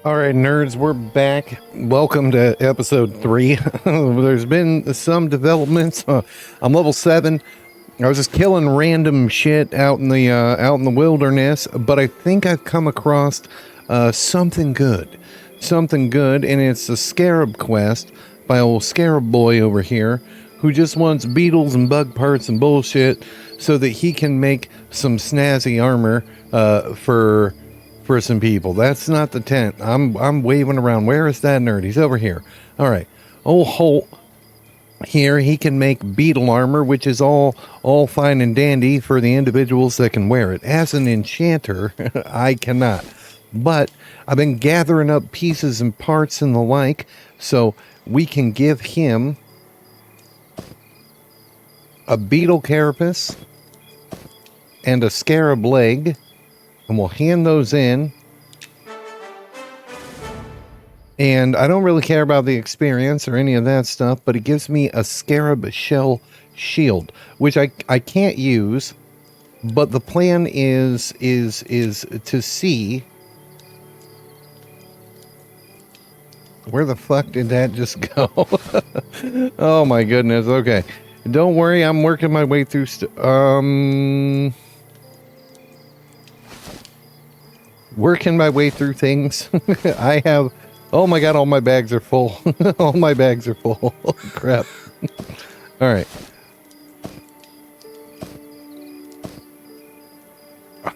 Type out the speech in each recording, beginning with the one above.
All right, nerds, we're back. Welcome to episode 3. There's been some developments. I'm level 7. I was just killing random shit out in the wilderness, but I think I've come across something good. Something good, and it's a scarab quest by old scarab boy over here who just wants beetles and bug parts and bullshit so that he can make some snazzy armor for some people. That's not the tent. I'm waving around. Where is that nerd? He's over here. All right. Old Holt here, he can make beetle armor, which is all fine and dandy for the individuals that can wear it. As an enchanter, I cannot. But I've been gathering up pieces and parts and the like, so we can give him a beetle carapace and a scarab leg, and we'll hand those in. And I don't really care about the experience or any of that stuff, but it gives me a scarab shell shield, which I can't use, but the plan is to see. Where the fuck did that just go? Oh my goodness. Okay. Don't worry, I'm working my way through working my way through things. I have, oh my god, all my bags are full. All my bags are full. Crap. All right.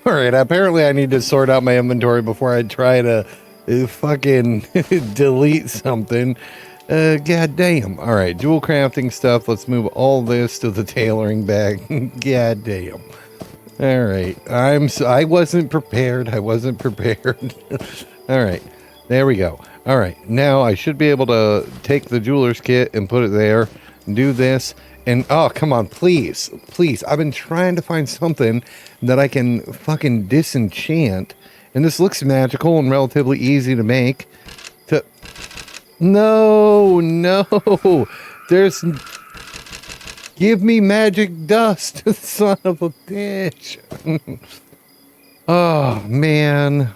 All right, apparently I need to sort out my inventory before I try to fucking delete something. God damn. All right, dual crafting stuff. Let's move all this to the tailoring bag. God damn. All right, I wasn't prepared. I wasn't prepared. All right, there we go. All right, now I should be able to take the jeweler's kit and put it there, do this, and oh, come on, please, please. I've been trying to find something that I can fucking disenchant, and this looks magical and relatively easy to make. No, there's... Give me magic dust, son of a bitch. Oh, man.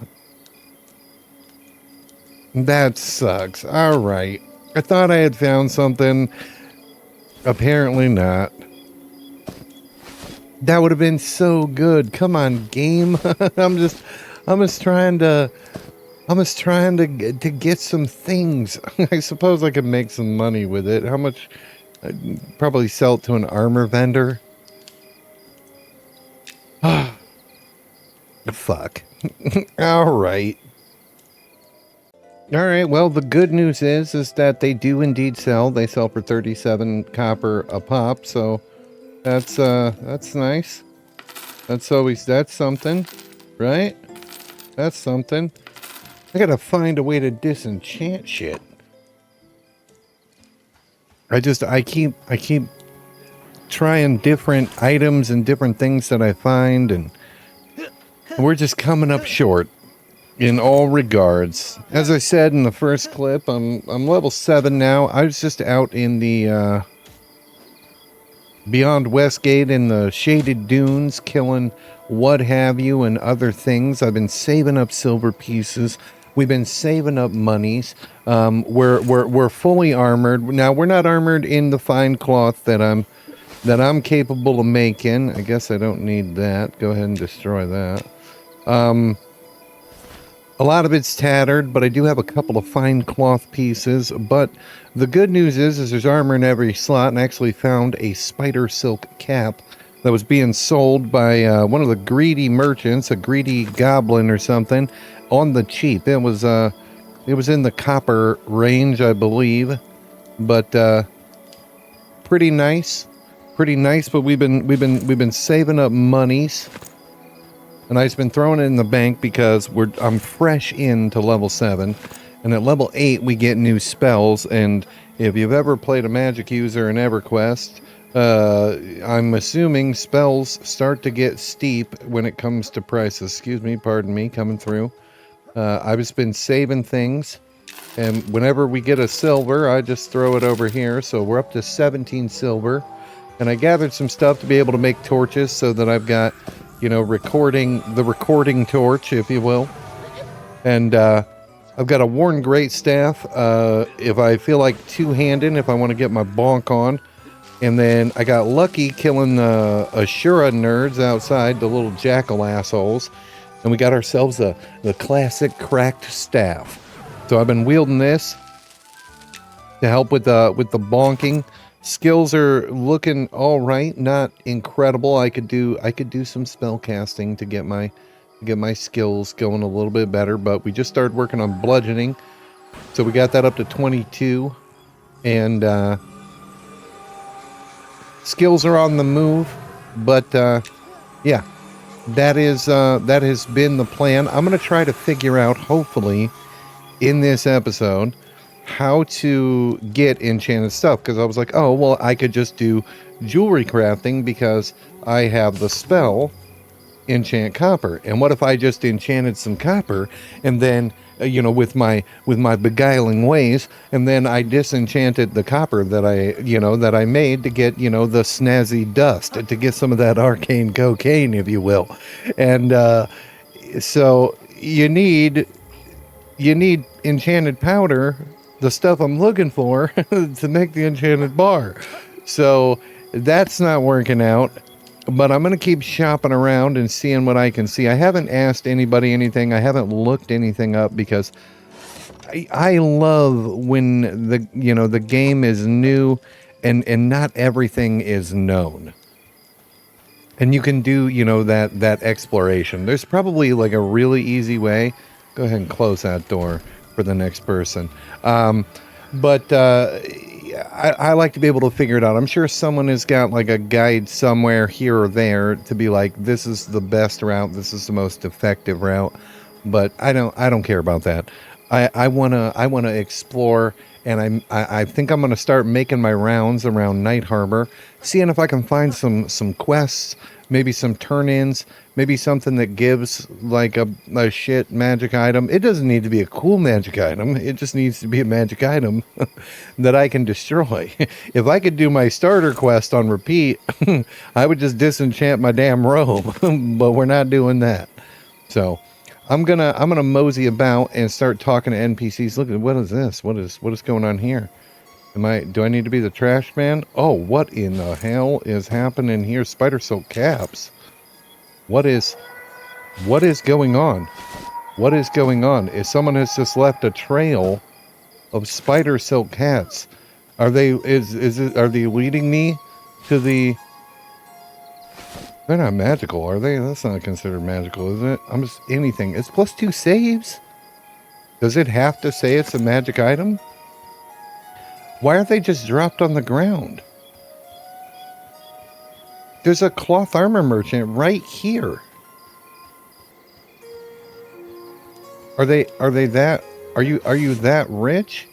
That sucks. All right. I thought I had found something. Apparently not. That would have been so good. Come on, game. I'm just trying to get some things. I suppose I could make some money with it. How much? I'd probably sell it to an armor vendor. Fuck. All right. All right. Well, the good news is that they do indeed sell. They sell for 37 copper a pop. So that's nice. That's something, right? That's something. I gotta find a way to disenchant shit. I keep trying different items and different things that I find, and we're just coming up short in all regards. As I said in the first clip, I'm level 7 now. I was just out in the beyond Westgate in the shaded dunes, killing what have you and other things. I've been saving up silver pieces. We've been saving up monies. We're fully armored. Now we're not armored in the fine cloth that I'm capable of making. I guess I don't need that. Go ahead and destroy that. A lot of it's tattered, but I do have a couple of fine cloth pieces. But the good news is there's armor in every slot, and I actually found a spider silk cap that was being sold by one of the greedy merchants, a greedy goblin or something, on the cheap. It was in the copper range, I believe, but pretty nice. But we've been saving up monies, and I've been throwing it in the bank because I'm fresh into level 7, and at level 8 we get new spells. And if you've ever played a magic user in EverQuest, I'm assuming spells start to get steep when it comes to prices. Excuse me, pardon me, coming through. I've just been saving things, and whenever we get a silver, I just throw it over here. So we're up to 17 silver, and I gathered some stuff to be able to make torches so that I've got, the recording torch, if you will. And I've I've got a worn great staff. If I feel like two-handed, if I want to get my bonk on. And then I got lucky killing the Ashira nerds outside, the little jackal assholes. And we got ourselves the classic cracked staff. So I've been wielding this to help with the bonking. Skills are looking all right, not incredible. I could do some spell casting to get my skills going a little bit better, but we just started working on bludgeoning. So we got that up to 22, and skills are on the move. But yeah, that has been the plan. I'm going to try to figure out, hopefully, in this episode, how to get enchanted stuff, because I was like, oh, well, I could just do jewelry crafting because I have the spell enchant copper. And what if I just enchanted some copper and then with my beguiling ways, and then I disenchanted the copper that I made to get the snazzy dust, to get some of that arcane cocaine, if you will. And so you need enchanted powder, the stuff I'm looking for, to make the enchanted bar. So that's not working out, but I'm going to keep shopping around and seeing what I can see. I haven't asked anybody anything. I haven't looked anything up because I love when the game is new and not everything is known. And you can do, that exploration. There's probably like a really easy way. Go ahead and close that door for the next person. But I like to be able to figure it out. I'm sure someone has got like a guide somewhere here or there to be like, this is the best route, this is the most effective route. But I don't care about that. I wanna explore, and I think I'm gonna start making my rounds around Night Harbor, seeing if I can find some quests, maybe some turn-ins, maybe something that gives like a shit magic item. It doesn't need to be a cool magic item. It just needs to be a magic item that I can destroy. If I could do my starter quest on repeat, I would just disenchant my damn robe, but we're not doing that. So I'm gonna mosey about and start talking to NPCs. Look at, what is this? What is going on here? Do I need to be the trash man? Oh, what in the hell is happening here? Spider silk caps. What is going on? What is going on? Is someone has just left a trail of spider silk hats? Are they are they leading me to the? They're not magical, are they? That's not considered magical, is it? I'm just anything. It's +2 saves. Does it have to say it's a magic item? Why are they just dropped on the ground? There's a cloth armor merchant right here. Are you that rich?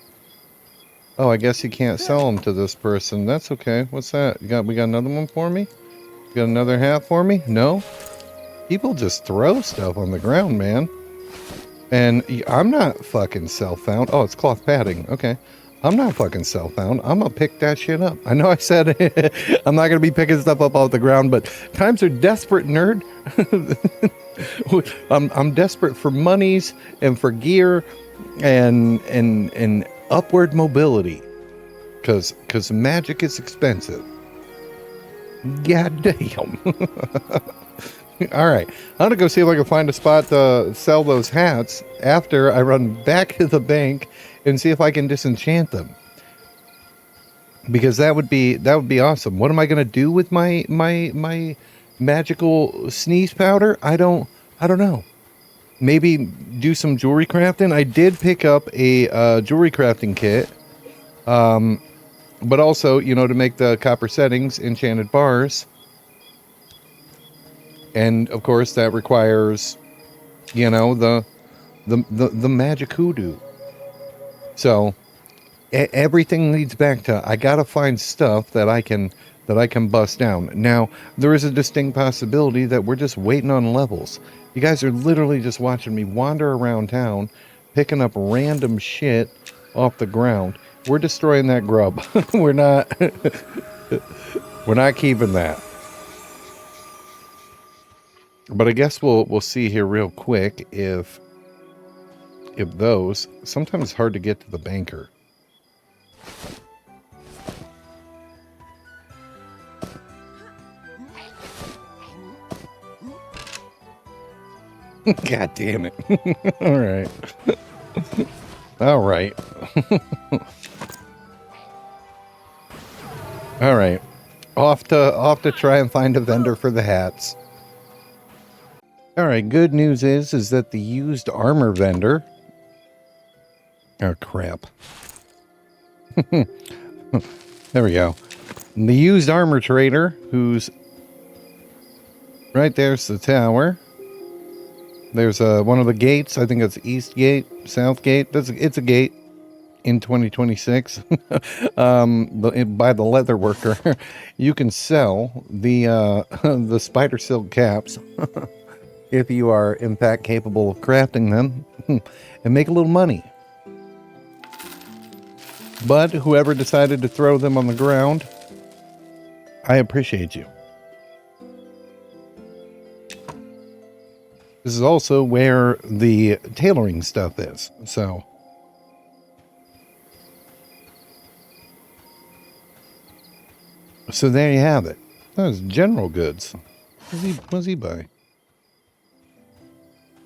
Oh, I guess you can't sell them to this person. That's okay. What's that? We got another one for me? You got another hat for me? No? People just throw stuff on the ground, man. And I'm not fucking self-found. Oh, it's cloth padding. Okay. I'm not fucking self-found. I'm gonna pick that shit up. I know I said I'm not gonna be picking stuff up off the ground, but times are desperate, nerd. I'm desperate for monies and for gear and upward mobility, cause magic is expensive. God damn. All right, I'm gonna go see if I can find a spot to sell those hats after I run back to the bank and see if I can disenchant them, because that would be awesome. What am I gonna do with my magical sneeze powder? I don't know. Maybe do some jewelry crafting. I did pick up a jewelry crafting kit, but also to make the copper settings enchanted bars. And of course that requires, the magic hoodoo. So everything leads back to, I gotta find stuff that I can bust down. Now, there is a distinct possibility that we're just waiting on levels. You guys are literally just watching me wander around town, picking up random shit off the ground. We're destroying that grub. we're not keeping that. But I guess we'll see here real quick if skip those. Sometimes it's hard to get to the banker. God damn it. All right. All right. All right. Off to try and find a vendor for the hats. All right, good news is that the used armor vendor. Oh crap. There we go. The used armor trader, who's right there's the tower. There's one of the gates. I think it's East Gate, South Gate. It's a gate in 2026. By the leather worker, you can sell the the spider silk caps if you are in fact capable of crafting them and make a little money. But whoever decided to throw them on the ground, I appreciate you. This is also where the tailoring stuff is, so. So there you have it. Those general goods. What's he buy?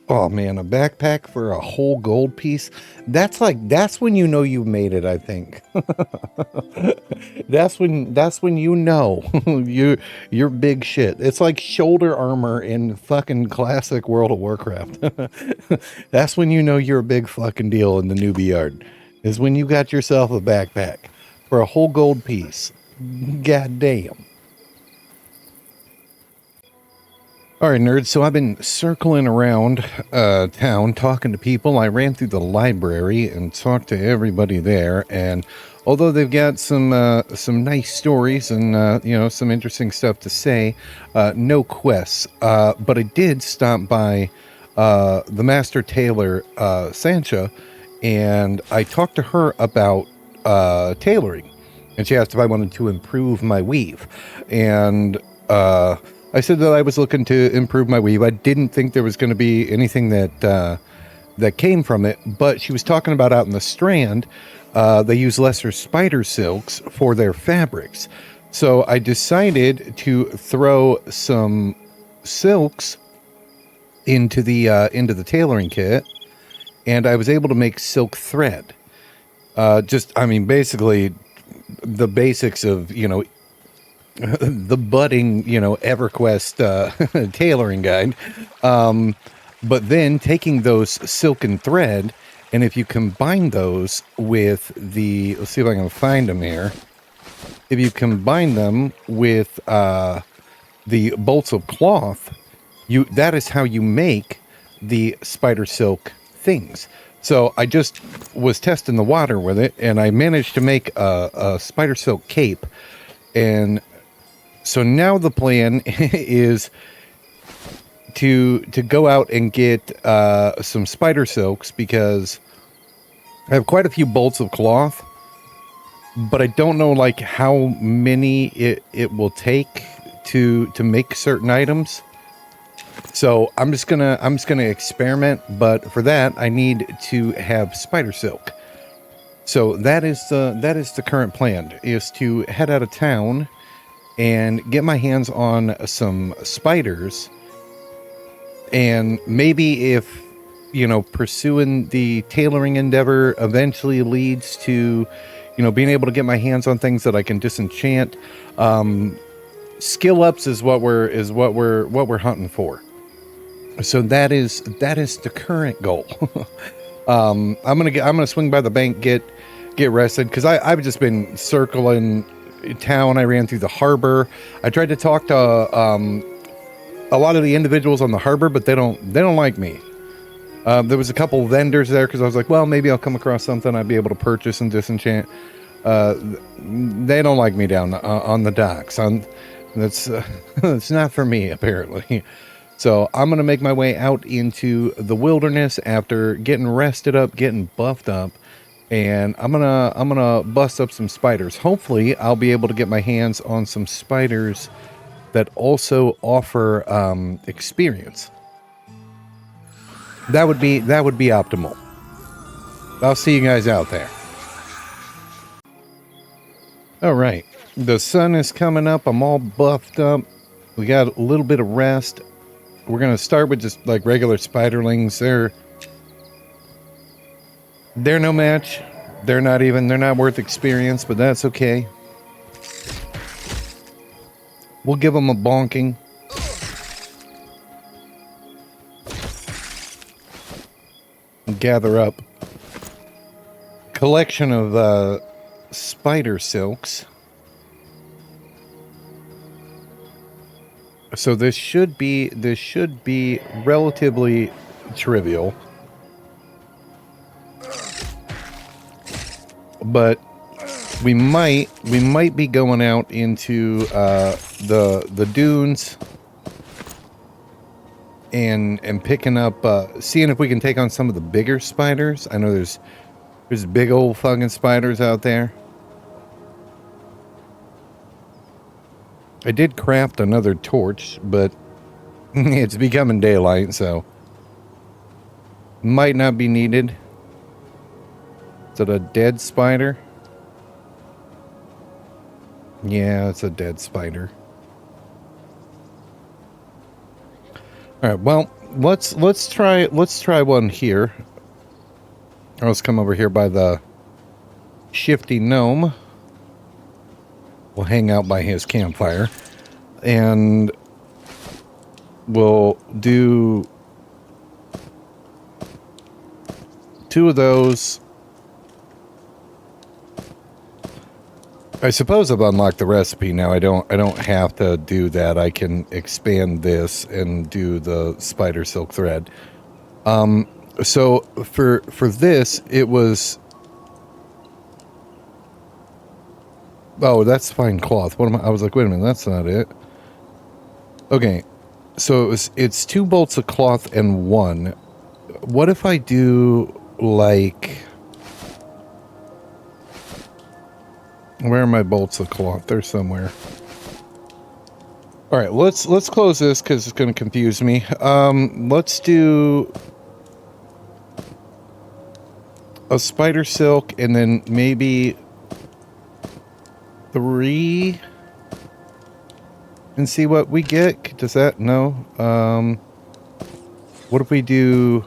Oh man, a backpack for a whole gold piece. That's when you know you made it, I think. that's when you know you're big shit. It's like shoulder armor in fucking classic World of Warcraft. That's when you know you're a big fucking deal in the newbie yard. Is when you got yourself a backpack for a whole gold piece. God damn. All right, nerds, so I've been circling around town talking to people. I ran through the library and talked to everybody there, and although they've got some nice stories and you know, some interesting stuff to say, no quests. But I did stop by the master tailor, Sancha, and I talked to her about tailoring, and she asked if I wanted to improve my weave, and I said that I was looking to improve my weave. I didn't think there was going to be anything that that came from it, but she was talking about out in the Strand, they use lesser spider silks for their fabrics. So I decided to throw some silks into the tailoring kit, and I was able to make silk thread. I mean, basically the basics of, you know, the budding, you know, EverQuest tailoring guide. But then taking those silken thread, and if you combine those with let's see if I can find them here. If you combine them with the bolts of cloth, that is how you make the spider silk things. So I just was testing the water with it, and I managed to make a spider silk cape. And so now the plan is to go out and get some spider silks, because I have quite a few bolts of cloth, but I don't know like how many it will take to make certain items. So I'm just gonna experiment, but for that I need to have spider silk. So that is the current plan, is to head out of town and get my hands on some spiders, and maybe if, you know, pursuing the tailoring endeavor eventually leads to, you know, being able to get my hands on things that I can disenchant, skill ups is what we're hunting for. So that is the current goal. I'm gonna swing by the bank, get rested, because I've just been circling town. I ran through the harbor. I tried to talk to a lot of the individuals on the harbor, but they don't like me. There was a couple vendors there, because I was like, well, maybe I'll come across something I'd be able to purchase and disenchant. They don't like me down on the docks. That's not for me, apparently. So I'm gonna make my way out into the wilderness after getting rested up, getting buffed up, and I'm gonna bust up some spiders. Hopefully I'll be able to get my hands on some spiders that also offer experience. That would be optimal. I'll see you guys out there. All right. The sun is coming up. I'm all buffed up. We got a little bit of rest. We're going to start with just like regular spiderlings. They're no match. They're not worth experience, but that's okay. We'll give them a bonking. And gather up collection of spider silks. So this should be relatively trivial. But we might be going out into the dunes and picking up seeing if we can take on some of the bigger spiders. I know there's big old fucking spiders out there. I did craft another torch, but it's becoming daylight, so might not be needed. Is it a dead spider? Yeah, it's a dead spider. All right, well, let's try one here. Let's come over here by the shifty gnome. We'll hang out by his campfire, and we'll do 2 of those. I suppose I've unlocked the recipe now. I don't have to do that. I can expand this and do the spider silk thread. So for this, it was. Oh, that's fine cloth. What am I was like, wait a minute, that's not it. Okay, so it's 2 bolts of cloth and 1. What if I do like? Where are my bolts of cloth? They're somewhere. All right, let's close this because it's going to confuse me. Let's do a spider silk and then maybe 3 and see what we get. Does that? No. What if we do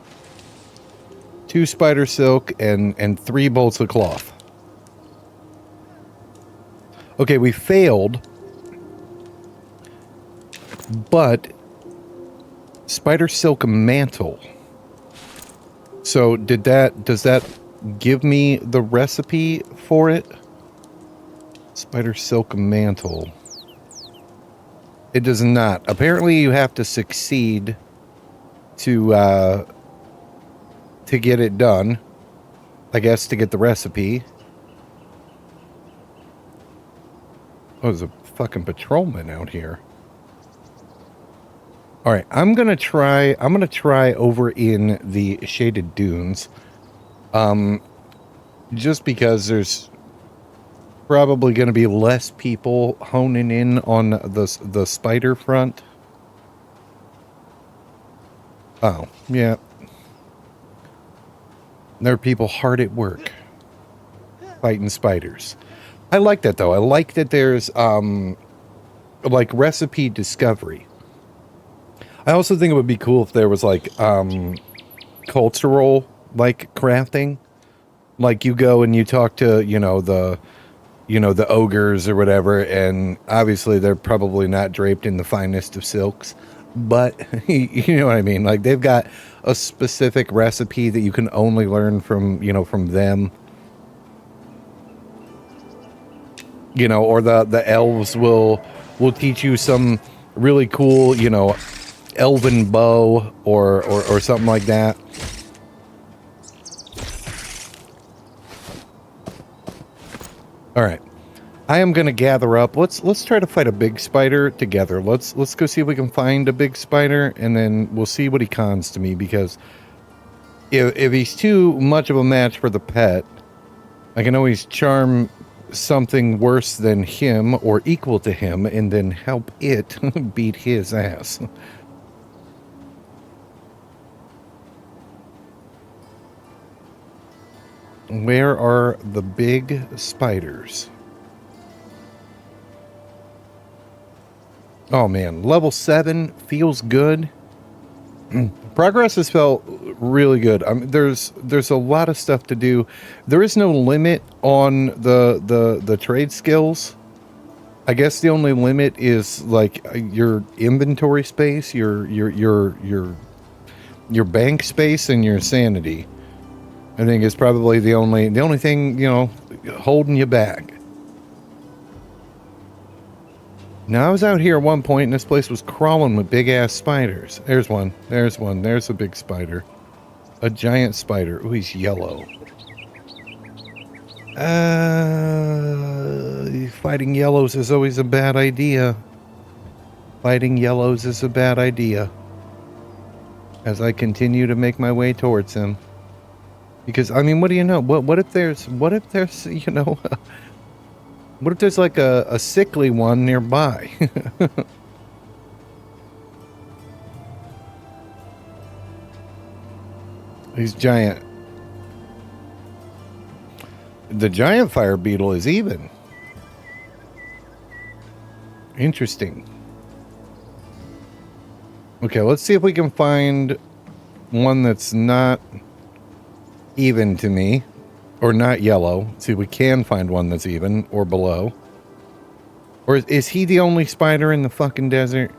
2 spider silk and 3 bolts of cloth? Okay, we failed, but spider silk mantle. So does that give me the recipe for it? Spider silk mantle. It does not. Apparently you have to succeed to get it done. I guess to get the recipe. Oh, there's a fucking patrolman out here. All right, I'm gonna try over in the shaded dunes. Just because there's probably going to be less people honing in on the spider front. Oh, yeah. There are people hard at work fighting spiders. I like that, though. I like that there's like recipe discovery. I also think it would be cool if there was like cultural like crafting. Like you go and you talk to, the ogres or whatever, and obviously they're probably not draped in the finest of silks, but you know what I mean? Like they've got a specific recipe that you can only learn from, from them. Or the elves will teach you some really cool, elven bow or something like that. All right, I am gonna gather up. Let's try to fight a big spider together. Let's go see if we can find a big spider, and then we'll see what he cons to me. Because if he's too much of a match for the pet, I can always charm something worse than him or equal to him, and then help it beat his ass. Where are the big spiders? Oh man, level 7 feels good. Progress has felt really good. I mean, there's a lot of stuff to do. There is no limit on the trade skills. I guess the only limit is like your inventory space, your bank space, and your sanity. I think is probably the only thing, you know, holding you back. Now I was out here at one point and this place was crawling with big ass spiders. There's one. There's one. There's a big spider. A giant spider. Ooh, he's yellow. Fighting yellows is always a bad idea. Fighting yellows is a bad idea. As I continue to make my way towards him. Because, I mean, what do you know? What if there's, you know, what if there's like a sickly one nearby? He's giant. The giant fire beetle is even. Interesting. Okay, let's see if we can find one that's not even to me. Or not yellow. See if we can find one that's even or below. Or is he the only spider in the fucking desert?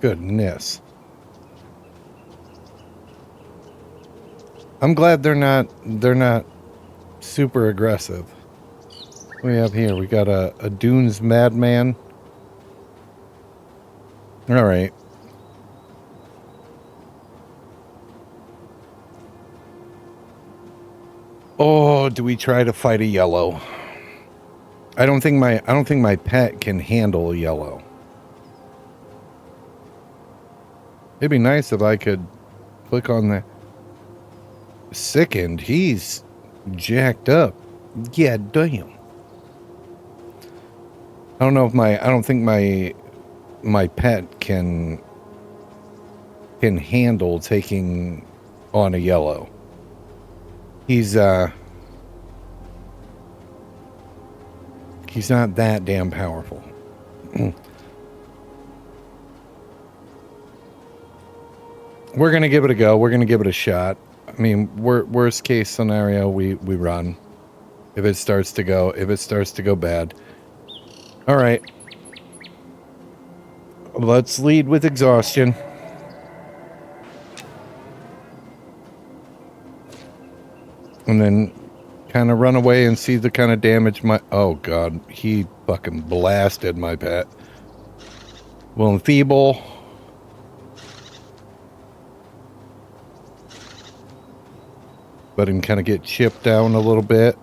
Goodness. I'm glad they're not super aggressive. What do we have here? We got a Dunes Madman. Alright. Oh, do we try to fight a yellow? I don't think my pet can handle a yellow. It'd be nice if I could click on the sickened. He's jacked up. Yeah, damn. I don't think my pet can handle taking on a yellow. He's not that damn powerful. We're gonna give it a go. We're gonna give it a shot. I mean, worst case scenario, we run. If it starts to go bad. All right. Let's lead with exhaustion. And then kind of run away and see the kind of damage my... Oh, God. He fucking blasted my pet. Will enfeeble. Let him kind of get chipped down a little bit.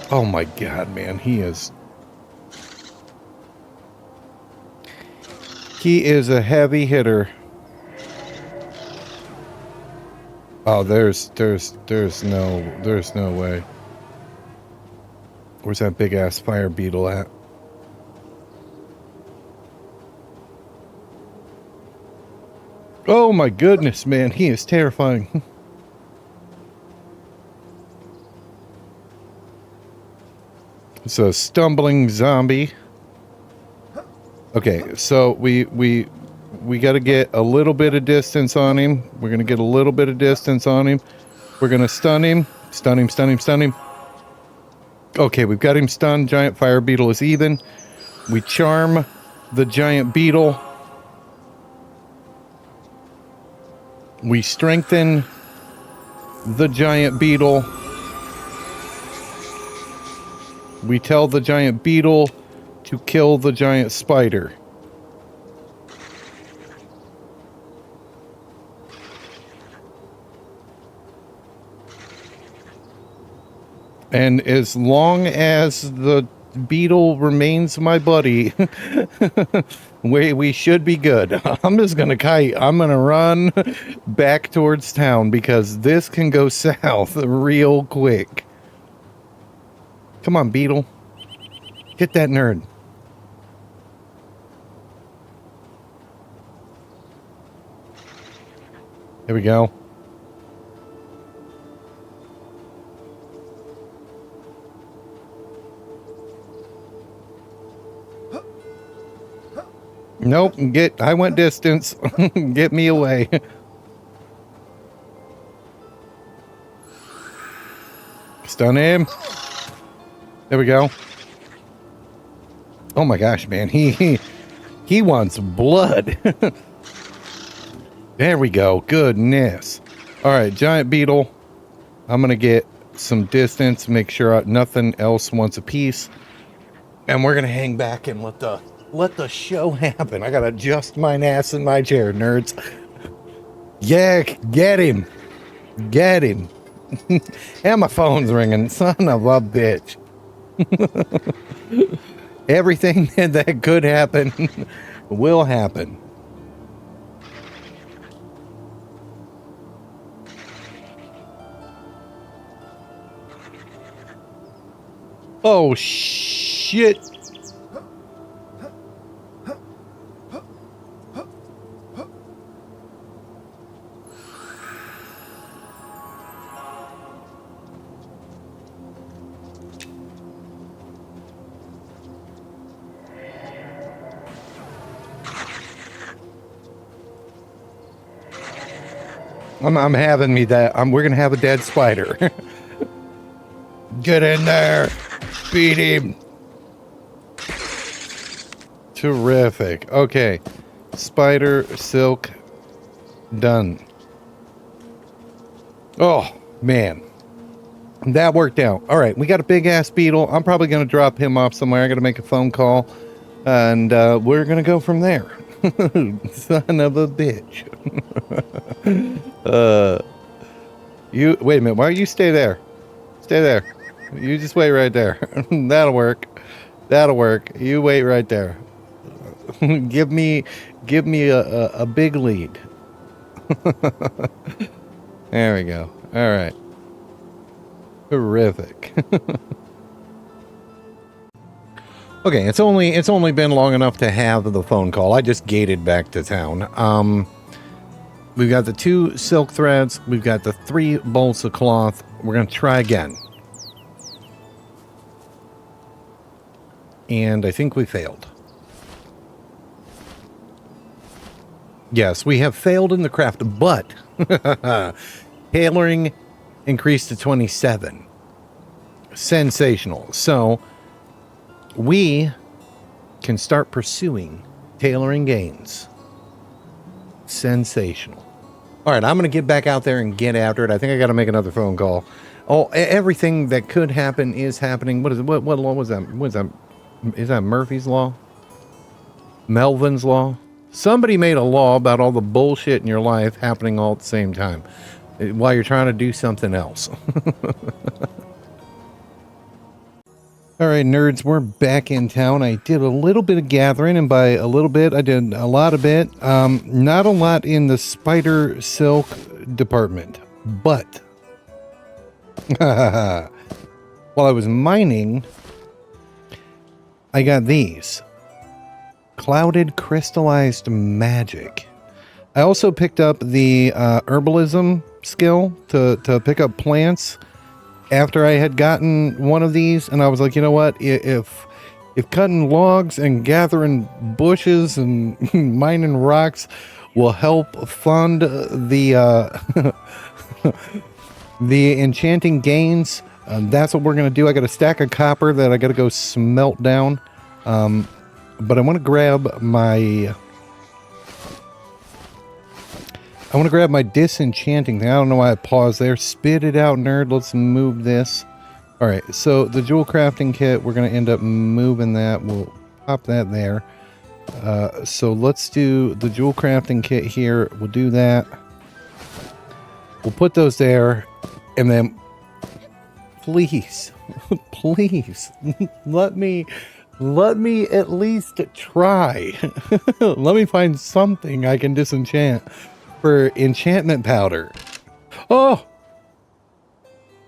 Oh, my God, man. He is a heavy hitter. Oh, there's no way. Where's that big ass fire beetle at? Oh my goodness, man, he is terrifying. It's a stumbling zombie. Okay, so we got to get a little bit of distance on him. We're going to get a little bit of distance on him. We're going to stun him. Stun him. Okay, we've got him stunned. Giant fire beetle is even. We charm the giant beetle. We strengthen the giant beetle. We tell the giant beetle to kill the giant spider. And as long as the beetle remains my buddy, we should be good. I'm just gonna kite. I'm gonna run back towards town because this can go south real quick. Come on, beetle. Get that nerd. There we go. Nope, I went distance. Get me away. Stun him. There we go. Oh my gosh, man. He wants blood. There we go. Goodness. All right, giant beetle. I'm going to get some distance, make sure nothing else wants a piece. And we're going to hang back and let the show happen. I got to adjust my ass in my chair, nerds. Yeah, get him. Get him. And my phone's ringing. Son of a bitch. Everything that could happen will happen. Oh, shit. I'm having me that. We're going to have a dead spider. Get in there. Beat him. Terrific. Okay. Spider, silk, done. Oh, man. That worked out. All right. We got a big ass beetle. I'm probably going to drop him off somewhere. I got to make a phone call. And we're going to go from there. Son of a bitch. You wait a minute. Why don't you stay there? Stay there. You just wait right there. That'll work. That'll work. You wait right there. give me a big lead. There we go. All right. Terrific. Okay, it's only been long enough to have the phone call. I just gated back to town. We've got the 2 silk threads. We've got the 3 bolts of cloth. We're going to try again. And I think we failed. Yes, we have failed in the craft, but tailoring increased to 27. Sensational. So we can start pursuing tailoring gains. Sensational. All right, I'm going to get back out there and get after it. I think I got to make another phone call. Oh, everything that could happen is happening. What is it? What law was that? What is that? Is that Murphy's Law? Melvin's Law? Somebody made a law about all the bullshit in your life happening all at the same time while you're trying to do something else. All right, nerds, we're back in town. I did a little bit of gathering, and by a little bit, I did a lot of it. Not a lot in the spider silk department, but while I was mining, I got these. Clouded crystallized magic. I also picked up the herbalism skill to pick up plants after I had gotten one of these, and I was like, you know what, if cutting logs and gathering bushes and mining rocks will help fund the the enchanting gains, that's what we're gonna do. I got a stack of copper that I gotta go smelt down, but I want to grab my disenchanting thing. I don't know why I paused there. Spit it out, nerd. Let's move this. All right, so the jewel crafting kit, we're going to end up moving that. We'll pop that there. So let's do the jewel crafting kit here. We'll do that. We'll put those there. And then, please, please, let me at least try. Let me find something I can disenchant for enchantment powder. Oh,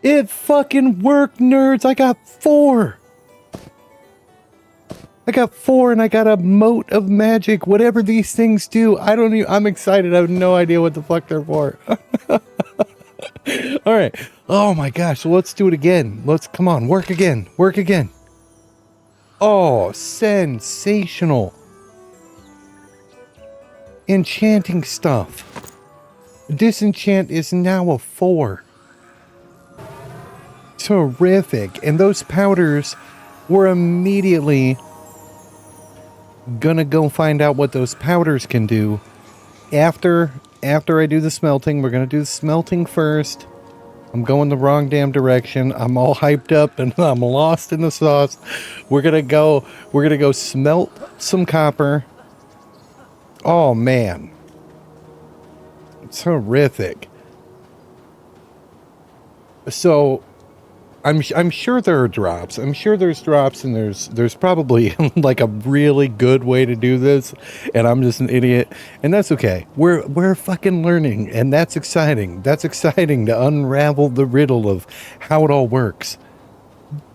It fucking worked, nerds. I got 4. I got 4 and I got a moat of magic. Whatever these things do, I don't even, I'm excited. I have no idea what the fuck they're for. All right. Oh my gosh. So let's do it again. Let's, come on, work again. Work again. Oh, sensational. Enchanting stuff. Disenchant is now a 4. Terrific. And those powders were immediately gonna go find out what those powders can do. After I do the smelting, we're gonna do the smelting first. I'm going the wrong damn direction. I'm all hyped up and I'm lost in the sauce. We're gonna go smelt some copper. Oh man. Terrific. So I'm sure there are drops. I'm sure there's drops, and there's probably like a really good way to do this, and I'm just an idiot, and that's okay. We're fucking learning, and that's exciting. That's exciting to unravel the riddle of how it all works.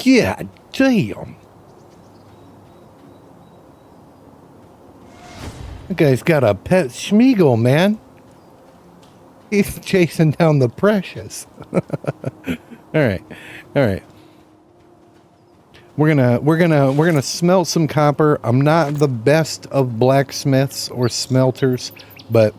God damn. That guy's got a pet Schmeagle, man. He's chasing down the precious. All right. All right. We're gonna smelt some copper. I'm not the best of blacksmiths or smelters, but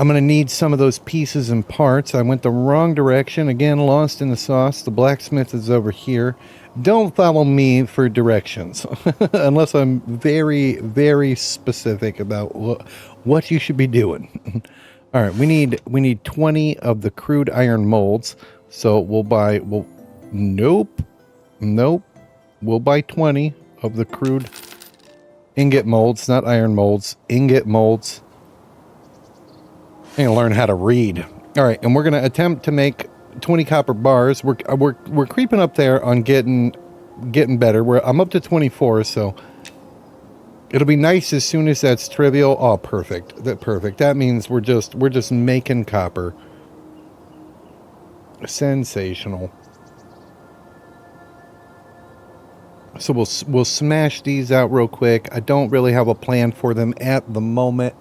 I'm gonna need some of those pieces and parts. I went the wrong direction. Again, lost in the sauce. The blacksmith is over here. Don't follow me for directions unless I'm very, very specific about what you should be doing. All right, we need 20 of the crude iron molds. So we'll buy, nope. We'll buy 20 of the crude ingot molds, not iron molds, ingot molds. I'm gonna learn how to read. All right, and we're gonna attempt to make 20 copper bars. We're creeping up there on getting better. I'm up to 24, so it'll be nice as soon as that's trivial. Oh, perfect. Perfect. That means we're just making copper. Sensational. So we'll smash these out real quick. I don't really have a plan for them at the moment,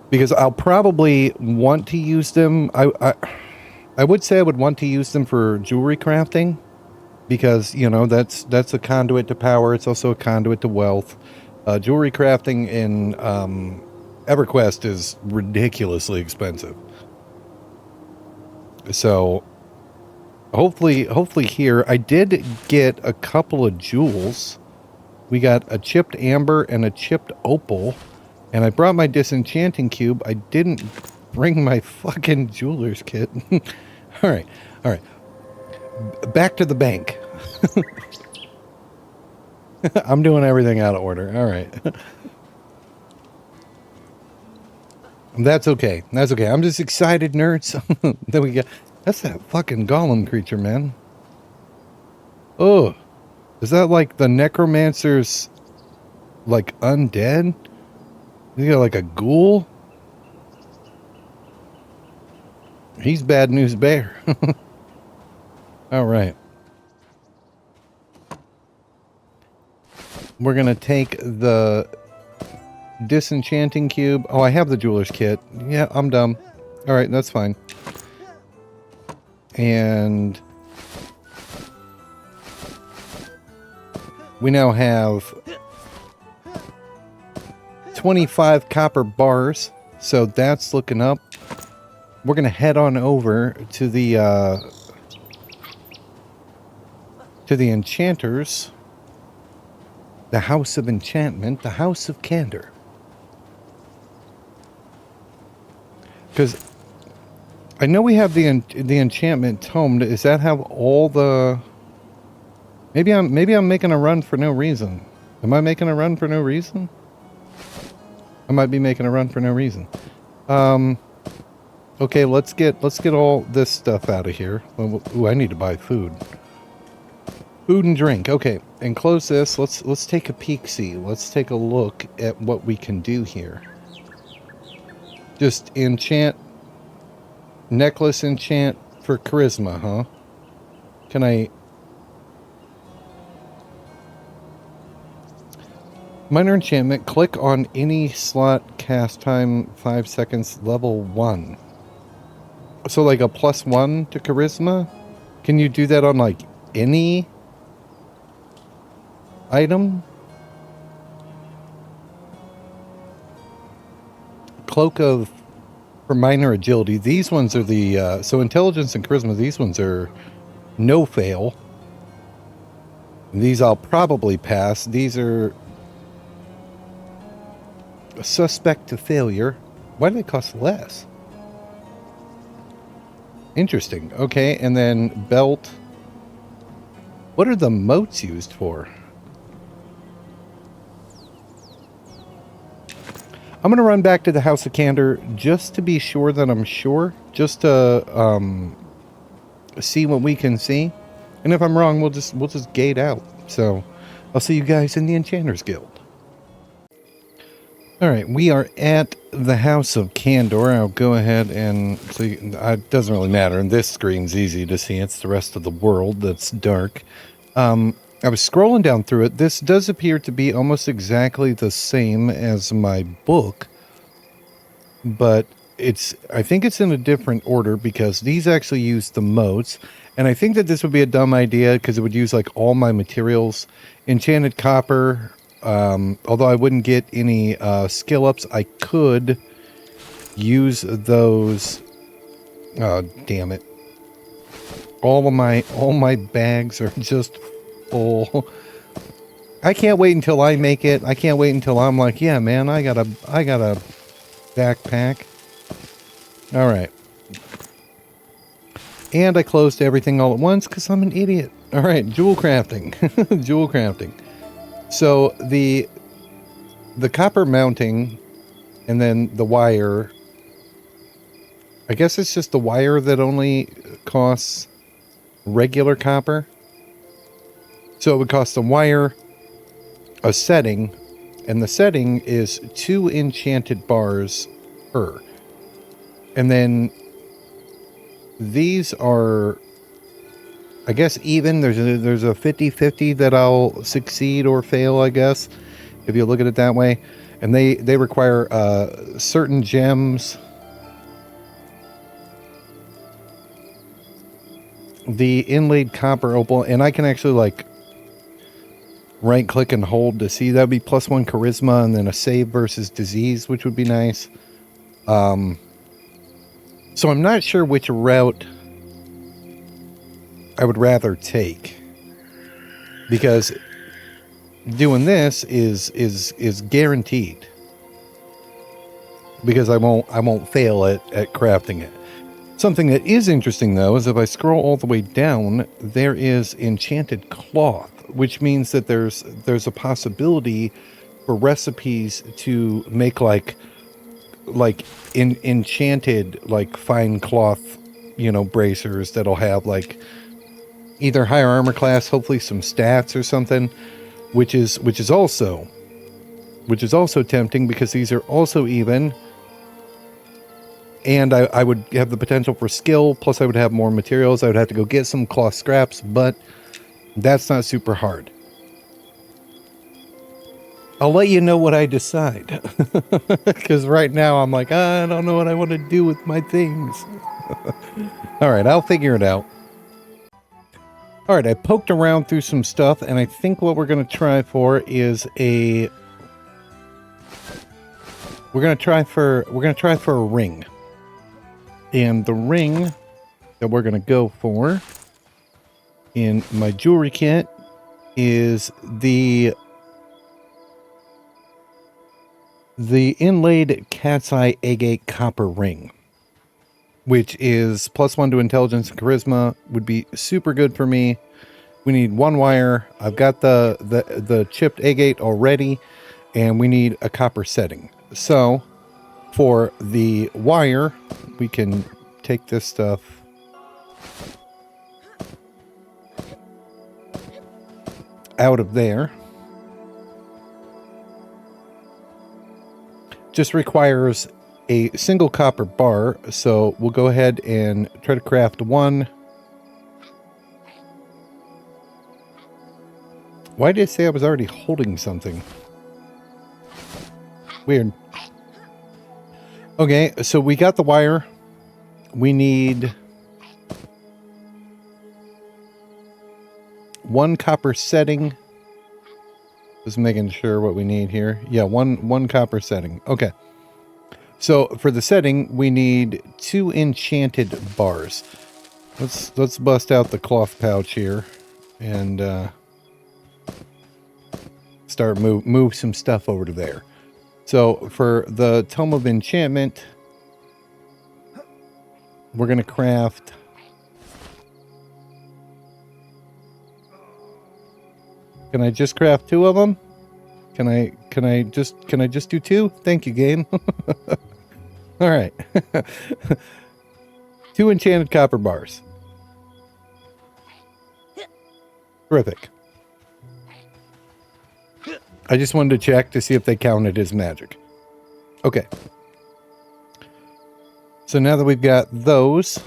because I'll probably want to use them. I would say I would want to use them for jewelry crafting, because, you know, that's a conduit to power. It's also a conduit to wealth. Jewelry crafting in EverQuest is ridiculously expensive. So hopefully here, I did get a couple of jewels. We got a chipped amber and a chipped opal, and I brought my disenchanting cube. I didn't bring my fucking jeweler's kit. All right. Back to the bank. I'm doing everything out of order. All right. That's okay. I'm just excited, nerds. There we go. That's that fucking golem creature, man. Oh, is that like the necromancer's, like, undead? You got like a ghoul? He's bad news bear. All right. We're going to take the disenchanting cube. Oh, I have the jeweler's kit. Yeah, I'm dumb. All right, that's fine. And we now have 25 copper bars, so that's looking up. We're going to head on over to the enchanters, the House of Enchantment, the House of Candor. Because I know we have the enchantment tome. Does that have all the... Maybe I'm making a run for no reason. Am I making a run for no reason? I might be making a run for no reason. Okay, let's get all this stuff out of here. Ooh, I need to buy food. Food and drink. Okay, and close this. Let's take a peek-see. Let's take a look at what we can do here. Just enchant Necklace enchant for charisma, huh? Can I... Minor enchantment, click on any slot, cast time 5 seconds, level 1. So like a +1 to charisma? Can you do that on like any item? Cloak of... For minor agility, these ones are the... so intelligence and charisma, these ones are no fail. These I'll probably pass. These are... suspect to failure. Why do they cost less? Interesting. Okay, and then belt. What are the motes used for? I'm going to run back to the House of Candor just to be sure that I'm sure. Just to see what we can see. And if I'm wrong, we'll just gate out. So I'll see you guys in the Enchanters Guild. Alright, we are at the House of Candor. I'll go ahead and see. It doesn't really matter. And this screen's easy to see. It's the rest of the world that's dark. I was scrolling down through it. This does appear to be almost exactly the same as my book. But I think it's in a different order because these actually use the motes. And I think that this would be a dumb idea because it would use like all my materials. Enchanted copper... although I wouldn't get any skill ups, I could use those. Oh, damn it. All my bags are just full. I can't wait until I make it. I can't wait until I'm like, yeah, man, I got a backpack. All right. And I closed everything all at once because I'm an idiot. All right, jewel crafting. Jewel crafting. So the copper mounting and then the wire, I guess it's just the wire that only costs regular copper. So it would cost the wire a setting, and the setting is 2 enchanted bars per. And then these are, I guess, even. There's a 50-50 that I'll succeed or fail, I guess, if you look at it that way. And they require certain gems. The inlaid copper opal, and I can actually like right click and hold to see. That'd be +1 charisma, and then a save versus disease, which would be nice. So I'm not sure which route I would rather take, because doing this is guaranteed, because I won't fail at crafting it. Something that is interesting though is if I scroll all the way down, there is enchanted cloth, which means that there's a possibility for recipes to make like enchanted like fine cloth, bracers that'll have like either higher armor class, hopefully some stats or something, which is also tempting because these are also even, and I would have the potential for skill, plus I would have more materials. I would have to go get some cloth scraps, but that's not super hard. I'll let you know what I decide, because right now I'm like, I don't know what I want to do with my things. All right, I'll figure it out. All right, I poked around through some stuff, and I think what we're going to try for is we're going to try for a ring. And the ring that we're going to go for in my jewelry kit is the inlaid cat's eye agate copper ring, which is +1 to intelligence and charisma. Would be super good for me. We need 1 wire. I've got the chipped agate already, and we need a copper setting. So for the wire, we can take this stuff out of there. Just requires a single copper bar, so we'll go ahead and try to craft one. Why did it say I was already holding something? Weird. Okay, so we got the wire. We need one copper setting. Just making sure what we need here. Yeah, one copper setting. Okay. So for the setting, we need 2 enchanted bars. Let's bust out the cloth pouch here and start move some stuff over to there. So for the Tome of Enchantment, we're gonna craft Can I just craft 2 of them? Can I just do 2? Thank you, game. All right. 2 enchanted copper bars. Terrific. I just wanted to check to see if they counted as magic. Okay. So now that we've got those,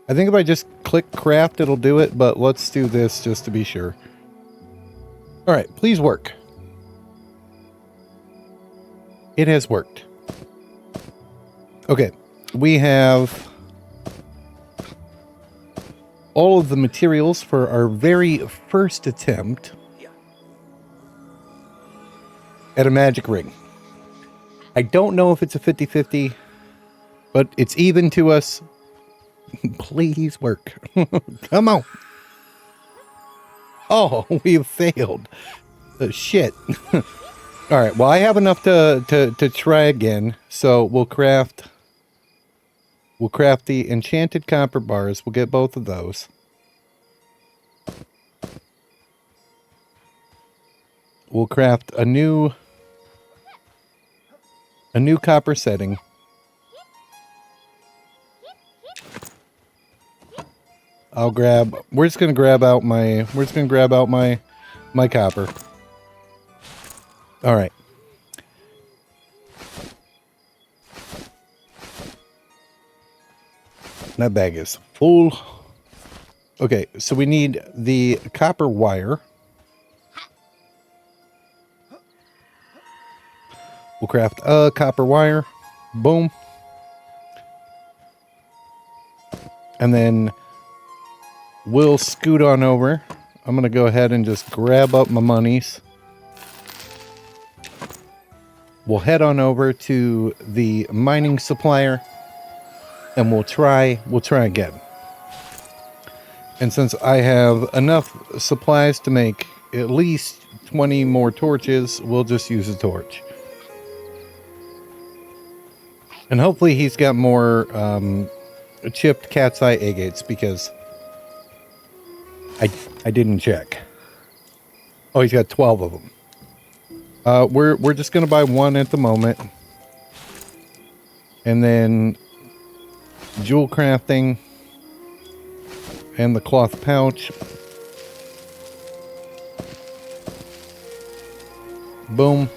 I think if I just click craft, it'll do it, but let's do this just to be sure. All right, please work. It has worked. Okay, we have all of the materials for our very first attempt at a magic ring. I don't know if it's a 50-50, but it's even to us. Please work. Come on. Oh, we've failed. Shit. All right, well, I have enough to try again, so we'll craft the enchanted copper bars. We'll get both of those. We'll craft a new copper setting. We're just gonna grab out my copper. All right. That bag is full. Okay, so we need the copper wire. We'll craft a copper wire. Boom. And then we'll scoot on over. I'm going to go ahead and just grab up my monies. We'll head on over to the mining supplier and we'll try again. And since I have enough supplies to make at least 20 more torches, we'll just use a torch. And hopefully he's got more chipped cat's eye agates, because I didn't check. Oh, he's got 12 of them. We're just gonna buy one at the moment, and then jewel crafting and the cloth pouch. Boom.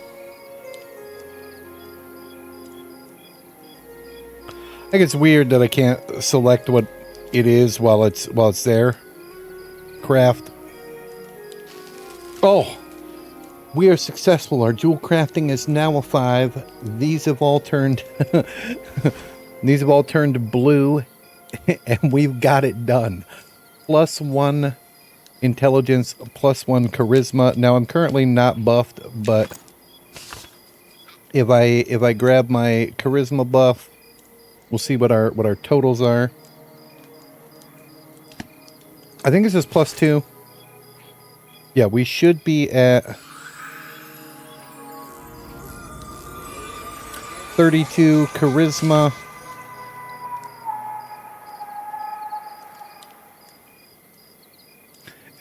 I think it's weird that I can't select what it is while it's there. Craft. Oh, we are successful. Our jewel crafting is now a 5. These have all turned blue, and we've got it done. +1 intelligence, +1 charisma. Now I'm currently not buffed, but if I grab my charisma buff, we'll see what our totals are. I think this is +2. Yeah, we should be at 32 charisma.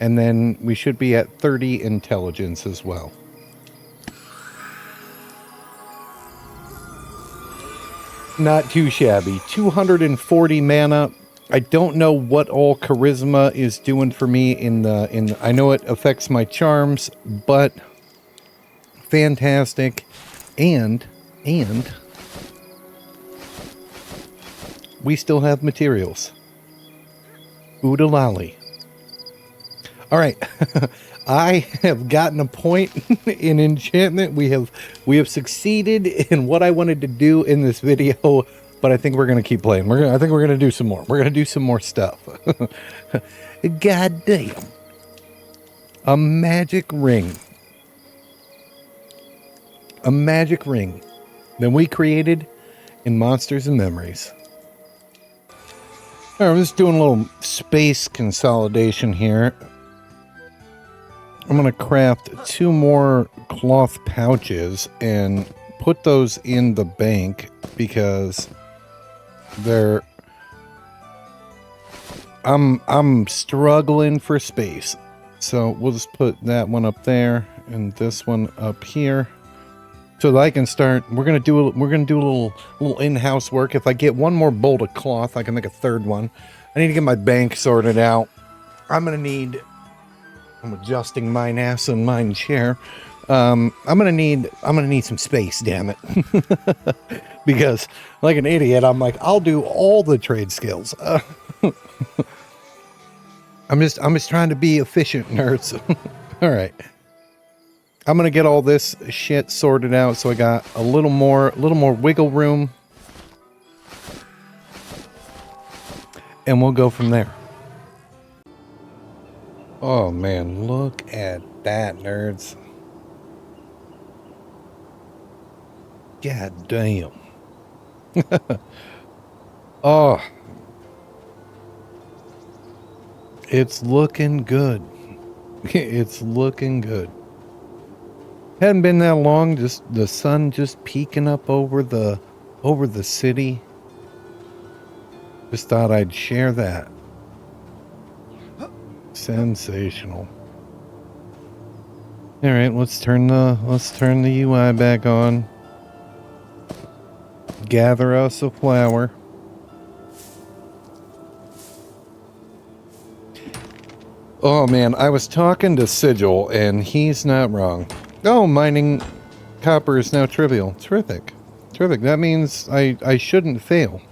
And then we should be at 30 intelligence as well. Not too shabby. 240 mana. I don't know what all charisma is doing for me I know it affects my charms, but fantastic. And we still have materials. Oodalali. All right. I have gotten a point in enchantment. We have succeeded in what I wanted to do in this video, but I think we're going to keep playing. I think we're going to do some more. We're going to do some more stuff. God damn. A magic ring. A magic ring that we created in Monsters and Memories. All right, I'm just doing a little space consolidation here. I'm going to craft 2 more cloth pouches and put those in the bank because I'm struggling for space. So we'll just put that one up there and this one up here so that I can start. We're going to do a little in-house work. If I get one more bolt of cloth, I can make a 3rd one. I need to get my bank sorted out. I'm adjusting mine ass and mine chair. I'm gonna need some space, damn it. Because like an idiot, I'm like, I'll do all the trade skills. I'm just trying to be efficient, nerds. All right. I'm gonna get all this shit sorted out so I got a little more wiggle room. And we'll go from there. Oh man, look at that, nerds. God damn. Oh. It's looking good. It's looking good. Hadn't been that long, just the sun just peeking up over the city. Just thought I'd share that. Sensational. All right, let's turn the UI back on. Gather us a flower. Oh man, I was talking to Sigil and he's not wrong. Oh, mining copper is now trivial. Terrific. Terrific. That means I shouldn't fail.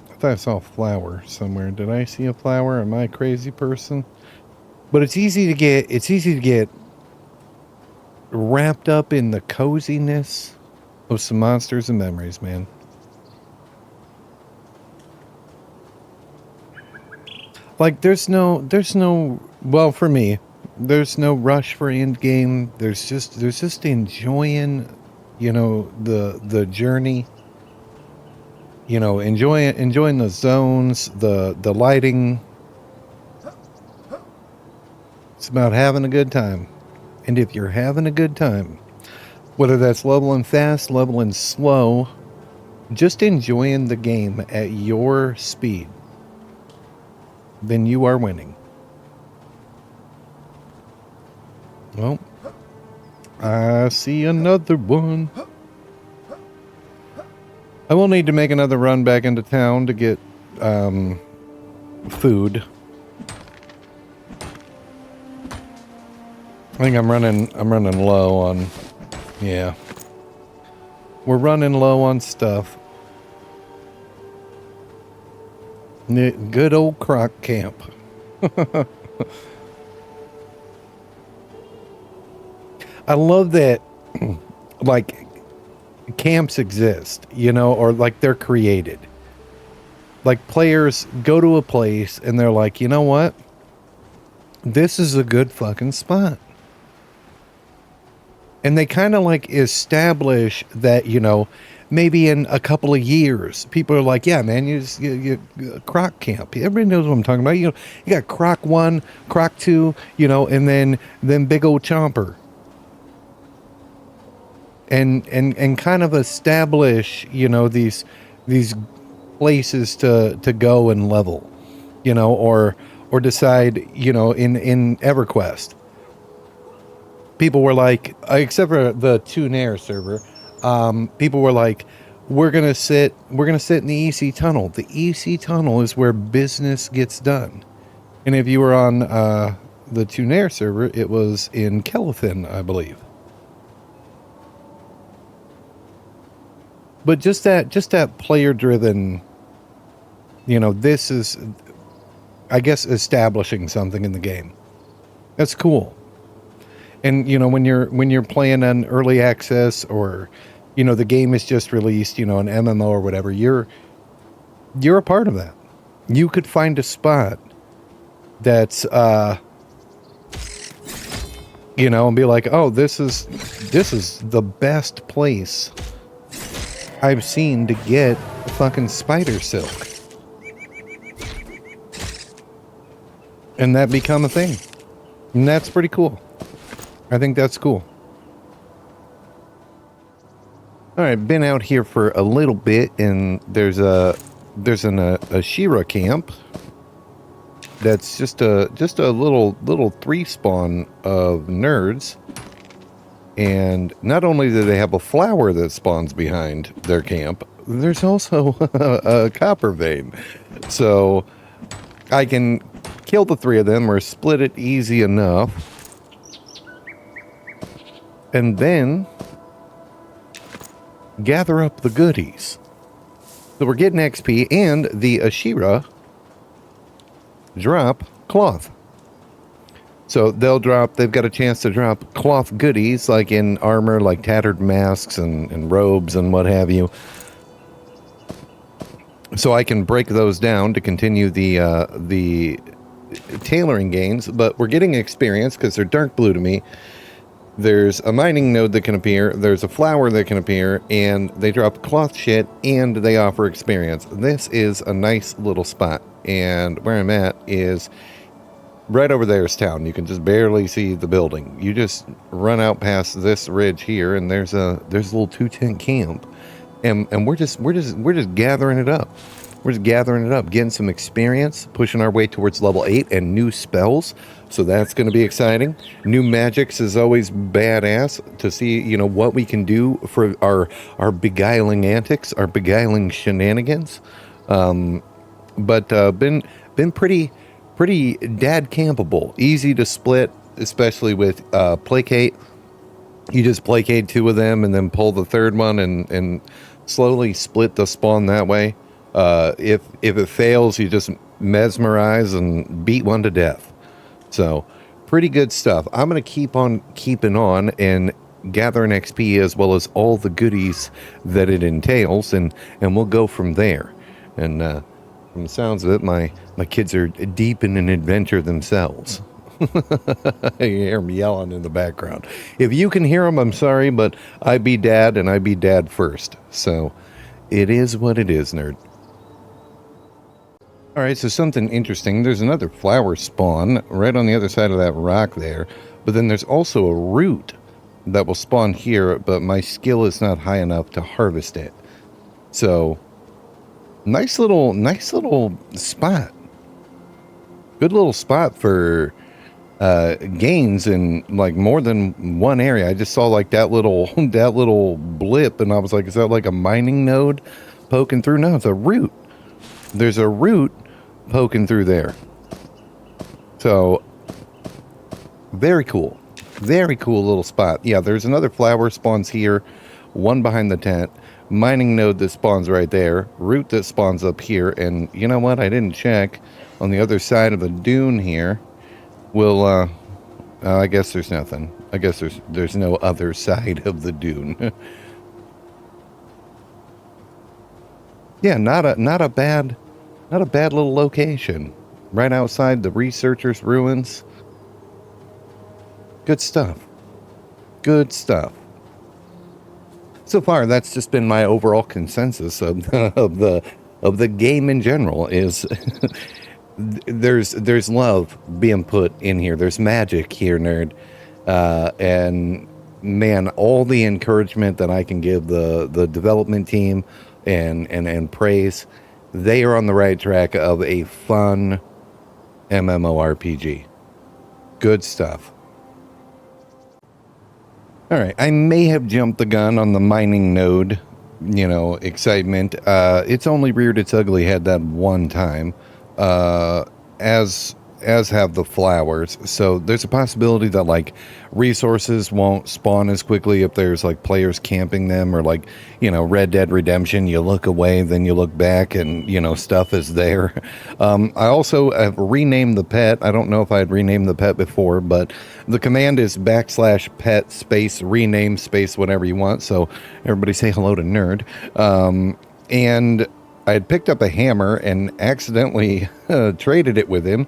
I thought I saw a flower somewhere. Did I see a flower? Am I a crazy person? But it's easy to get wrapped up in the coziness of some Monsters and Memories, man. Like there's no well, for me, there's no rush for end game. There's just enjoying, you know, the journey. You know, enjoying the zones, the lighting. It's about having a good time. And if you're having a good time, whether that's leveling fast, leveling slow, just enjoying the game at your speed, then you are winning. Well, I see another one. I will need to make another run back into town to get food. I think I'm running low on, yeah. We're running low on stuff. Good old croc camp. I love that, like, camps exist, you know, or like they're created. Like players go to a place and they're like, you know what? This is a good fucking spot. And they kind of like establish that, you know, maybe in a couple of years, people are like, yeah, man, you croc camp. Everybody knows what I'm talking about. You know, you got croc 1, croc 2, you know, and then big old chomper. And kind of establish, you know, these places to go and level, you know, or decide, you know, in EverQuest. People were like, except for the Tunair server, people were like, we're gonna sit in the EC tunnel. The EC tunnel is where business gets done. And if you were on the Tunair server, it was in Kellethin, I believe. But just that player driven, this is, I guess, establishing something in the game. That's cool. And when you're playing on early access, or the game is just released, an MMO or whatever, you're a part of that. You could find a spot that's and be like, oh, this is the best place I've seen to get fucking spider silk, and that become a thing. And that's pretty cool. I think that's cool. All right, been out here for a little bit, and there's an Ashira camp. That's just a little 3 spawn of nerds. And not only do they have a flower that spawns behind their camp, there's also a copper vein. So I can kill the 3 of them or split it easy enough. And then gather up the goodies. So we're getting XP, and the Ashira drop cloth. So they've got a chance to drop cloth goodies, like in armor, like tattered masks and robes and what have you. So I can break those down to continue the tailoring gains, but we're getting experience because they're dark blue to me. There's a mining node that can appear, there's a flower that can appear, and they drop cloth shit, and they offer experience. This is a nice little spot, and where I'm at is right over there is town. You can just barely see the building. You just run out past this ridge here, and there's a little 2-tent camp, and we're just gathering it up. We're just gathering it up, getting some experience, pushing our way towards level 8 and new spells. So that's going to be exciting. New magics is always badass to see, what we can do for our beguiling antics, our beguiling shenanigans. But been pretty dad campable, easy to split, especially with placate. You just placate 2 of them and then pull the 3rd one and slowly split the spawn that way. If it fails, you just mesmerize and beat one to death. So pretty good stuff. I'm going to keep on keeping on and gathering XP as well as all the goodies that it entails, and we'll go from there. And from the sounds of it, my kids are deep in an adventure themselves. You hear them yelling in the background. If you can hear them, I'm sorry, but I be dad, and I be dad first. So it is what it is, nerd. All right, so something interesting. There's another flower spawn right on the other side of that rock there. But then there's also a root that will spawn here, but my skill is not high enough to harvest it. So, nice little spot. Good little spot for gains in like more than one area. I just saw like that little blip, and I was like, is that like a mining node poking through? No, it's a root. There's a root poking through there. So very cool little spot. Yeah, there's another flower spawns here, one behind the tent, mining node that spawns right there, root that spawns up here, and you know what, I didn't check on the other side of the dune here. We'll I guess there's nothing. I guess there's no other side of the dune. Yeah, not a bad little location. Right outside the researchers' ruins. Good stuff. Good stuff. So far, that's just been my overall consensus of the game in general. Is there's love being put in here. There's magic here, nerd. And man, all the encouragement that I can give the development team and praise, they are on the right track of a fun MMORPG. Good stuff. All right, I may have jumped the gun on the mining node excitement. It's only reared its ugly head that one time, uh, as as have the flowers. So there's a possibility that like resources won't spawn as quickly if there's like players camping them, or like Red Dead Redemption. You look away, then you look back, and stuff is there. I also have renamed the pet. I don't know if I had renamed the pet before, but the command is /pet space rename space whatever you want. So everybody say hello to Nerd. And I had picked up a hammer and accidentally traded it with him.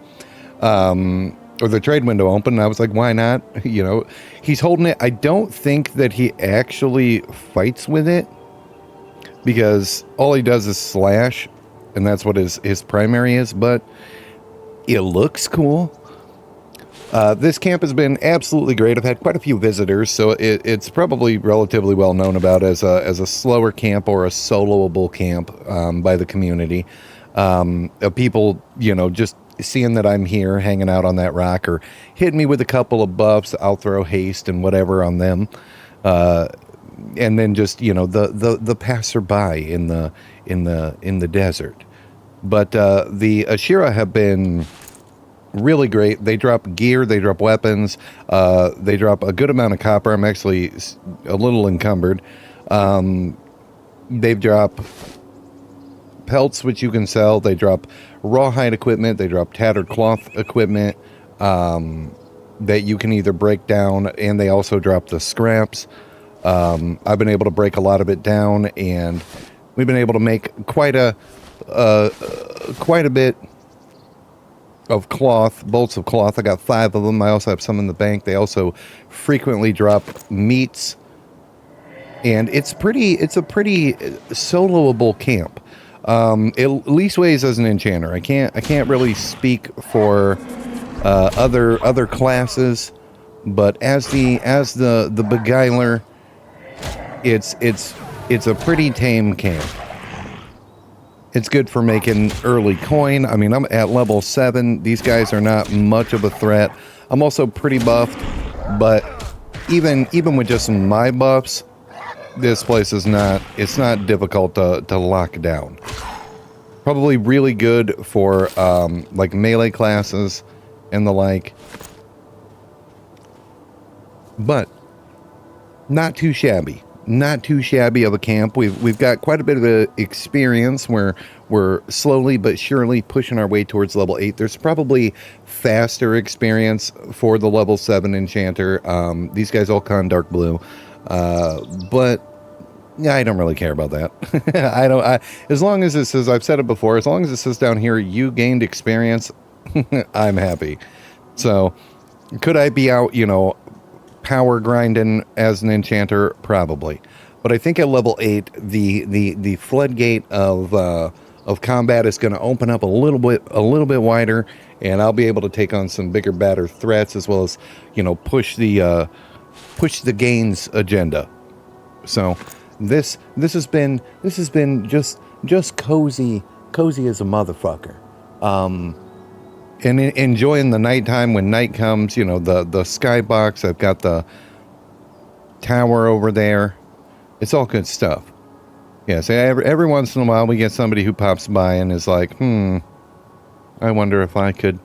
Or the trade window opened, and I was like, why not? He's holding it. I don't think that he actually fights with it, because all he does is slash, and that's what his primary is, but it looks cool. This camp has been absolutely great. I've had quite a few visitors, so it's probably relatively well known about as a slower camp or a soloable camp by the community. People, just seeing that I'm here hanging out on that rock, or hitting me with a couple of buffs, I'll throw haste and whatever on them. And then just, the passerby in the desert. But the Ashira have been really great. They drop gear, they drop weapons, they drop a good amount of copper. I'm actually a little encumbered. They drop pelts, which you can sell. They drop rawhide equipment. They drop tattered cloth equipment that you can either break down, and they also drop the scraps. I've been able to break a lot of it down, and we've been able to make quite a bit of cloth, bolts of cloth. I got 5 of them. I also have some in the bank. They also frequently drop meats, and it's a pretty soloable camp. It leastways as an enchanter. I can't really speak for other classes, but as the beguiler, it's a pretty tame camp. It's good for making early coin. I mean, I'm at level 7. These guys are not much of a threat. I'm also pretty buffed, but even with just my buffs, this place is not difficult to lock down. Probably really good for like melee classes and the like, but not too shabby. Not too shabby of a camp. We've got quite a bit of experience where we're slowly but surely pushing our way towards level 8. There's probably faster experience for the level 7 enchanter. These guys all con dark blue, but yeah, I don't really care about that. As long as it says, I've said it before, as long as it says down here you gained experience, I'm happy. So could I be out, power grinding as an enchanter? Probably. But I think at level 8 the floodgate of combat is going to open up a little bit wider, and I'll be able to take on some bigger, badder threats, as well as push the gains agenda. So this has been just cozy as a motherfucker. And enjoying the nighttime when night comes, the skybox. I've got the tower over there. It's all good stuff. Yeah, so every once in a while we get somebody who pops by and is like, I wonder if I could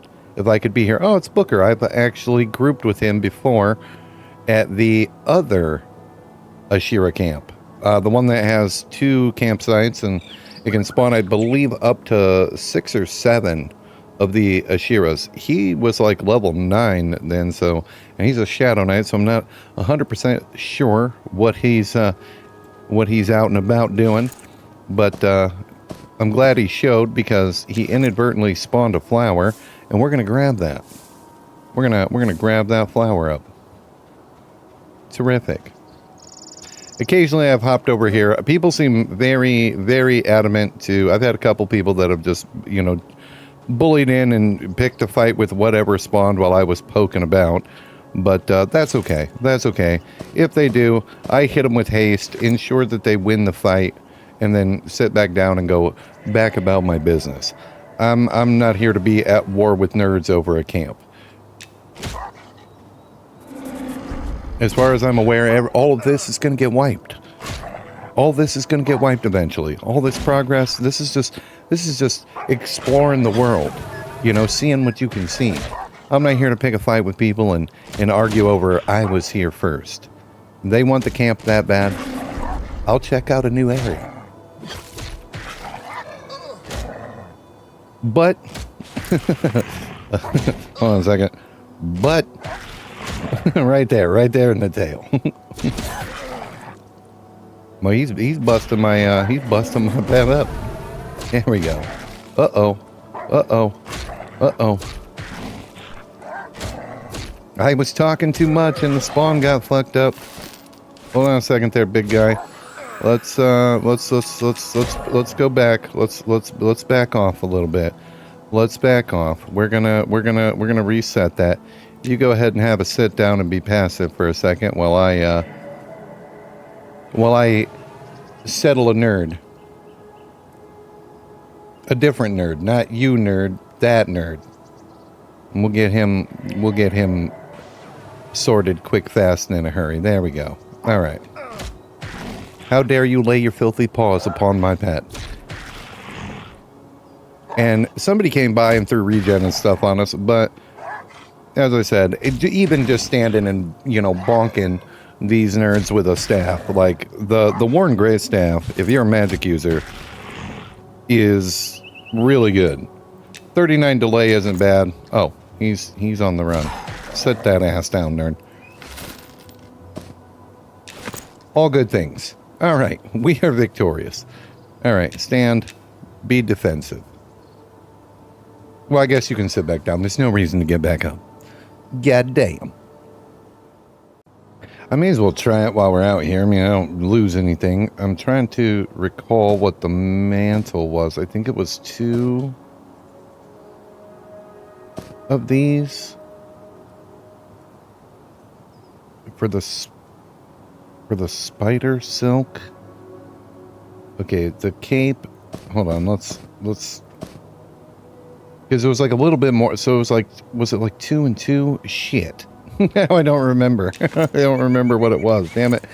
be here. Oh, it's Booker. I've actually grouped with him before at the other Ashira camp. The one that has 2 campsites, and it can spawn, I believe, up to 6 or 7 of the Ashiras. He was like level 9 then, so, and he's a Shadow Knight, so I'm not 100% sure what he's out and about doing, but I'm glad he showed, because he inadvertently spawned a flower, and we're gonna grab that. We're gonna grab that flower up. Terrific. Occasionally I've hopped over here. People seem very, very adamant to... I've had a couple people that have just, bullied in and picked a fight with whatever spawned while I was poking about. But that's okay. That's okay. If they do, I hit them with haste, ensure that they win the fight, and then sit back down and go back about my business. I'm not here to be at war with nerds over a camp. As far as I'm aware, all of this is going to get wiped. All this is going to get wiped eventually. All this progress, this is just exploring the world. You know, seeing what you can see. I'm not here to pick a fight with people and argue over I was here first. They want the camp that bad. I'll check out a new area. But hold on a second. But right there in the tail. Well, he's busting my pet up. There we go. Uh-oh. I was talking too much and the spawn got fucked up. Hold on a second there, big guy. Let's go back. Let's back off a little bit. Let's back off. We're gonna reset that. You go ahead and have a sit down and be passive for a second while I settle a nerd. A different nerd, not you nerd, that nerd. And we'll get him sorted quick, fast, and in a hurry. There we go. All right. How dare you lay your filthy paws upon my pet? And somebody came by and threw regen and stuff on us, but as I said, even just standing and, you know, bonking these nerds with a staff, like the Worn Gray staff, if you're a magic user, is really good. 39 delay isn't bad. Oh, he's on the run. Sit that ass down, nerd. All good things. All right, we are victorious. All right, stand, be defensive. Well, I guess you can sit back down. There's no reason to get back up. God damn. I may as well try it while we're out here. I mean, I don't lose anything. I'm trying to recall what the mantle was. I think it was 2 of these. For the spider silk. Okay, the cape. Hold on, let's because it was like a little bit more, so it was like, was it like 2 and 2? Shit. Now I don't remember. I don't remember what it was. Damn it.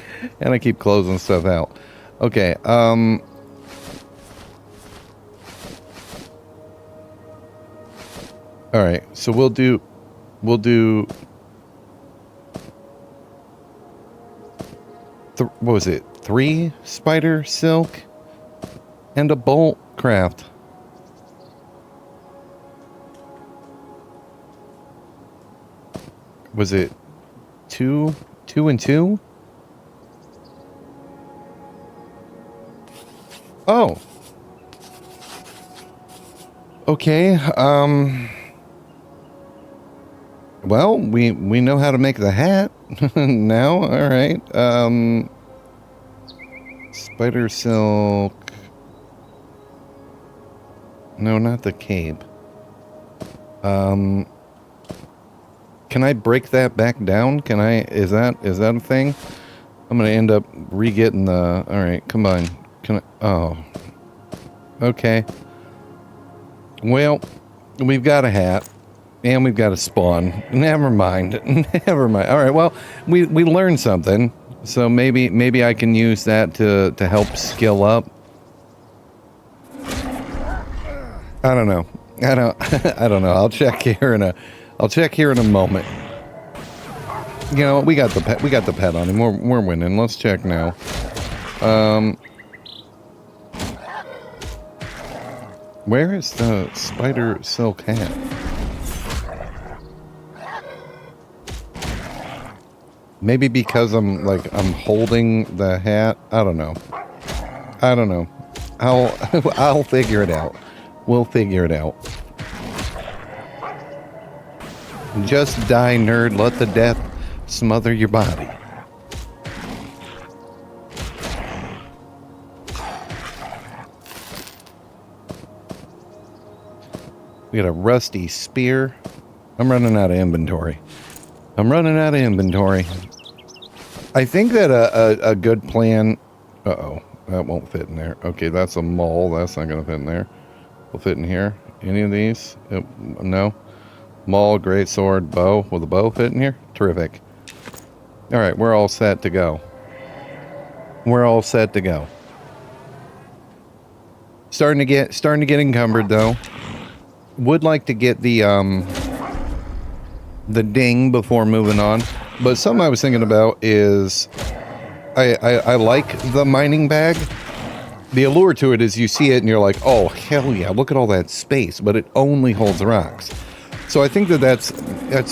And I keep closing stuff out. Okay, all right, so we'll do what was it? 3 spider silk and a bolt craft. Was it 2 and 2? Oh. Okay, well, we know how to make the hat now. All right. Spider silk. No, not the cape. Can I break that back down? Can I? Is that a thing? I'm gonna end up re-getting the. All right, come on. Can I? Oh. Okay. Well, we've got a hat. And we've got a spawn. Never mind. Never mind. All right. Well, we learned something. So maybe I can use that to help skill up. I don't know. I don't know. I'll check here in a moment. You know, we got the pet on him. We're winning. Let's check now. Where is the spider silk hat? Maybe because I'm holding the hat. I don't know. I'll figure it out. We'll figure it out. Just die, nerd. Let the death smother your body. We got a rusty spear. I'm running out of inventory. I think that a good plan... Uh-oh. That won't fit in there. Okay, that's a mole. That's not going to fit in there. Will fit in here. Any of these? No. Maul, great sword, bow. Will the bow fit in here? Terrific. Alright, we're all set to go. We're all set to go. Starting to get encumbered though. Would like to get the ding before moving on. But something I was thinking about is I like the mining bag. The allure to it is you see it and you're like, oh, hell yeah, look at all that space, but it only holds rocks. So I think that's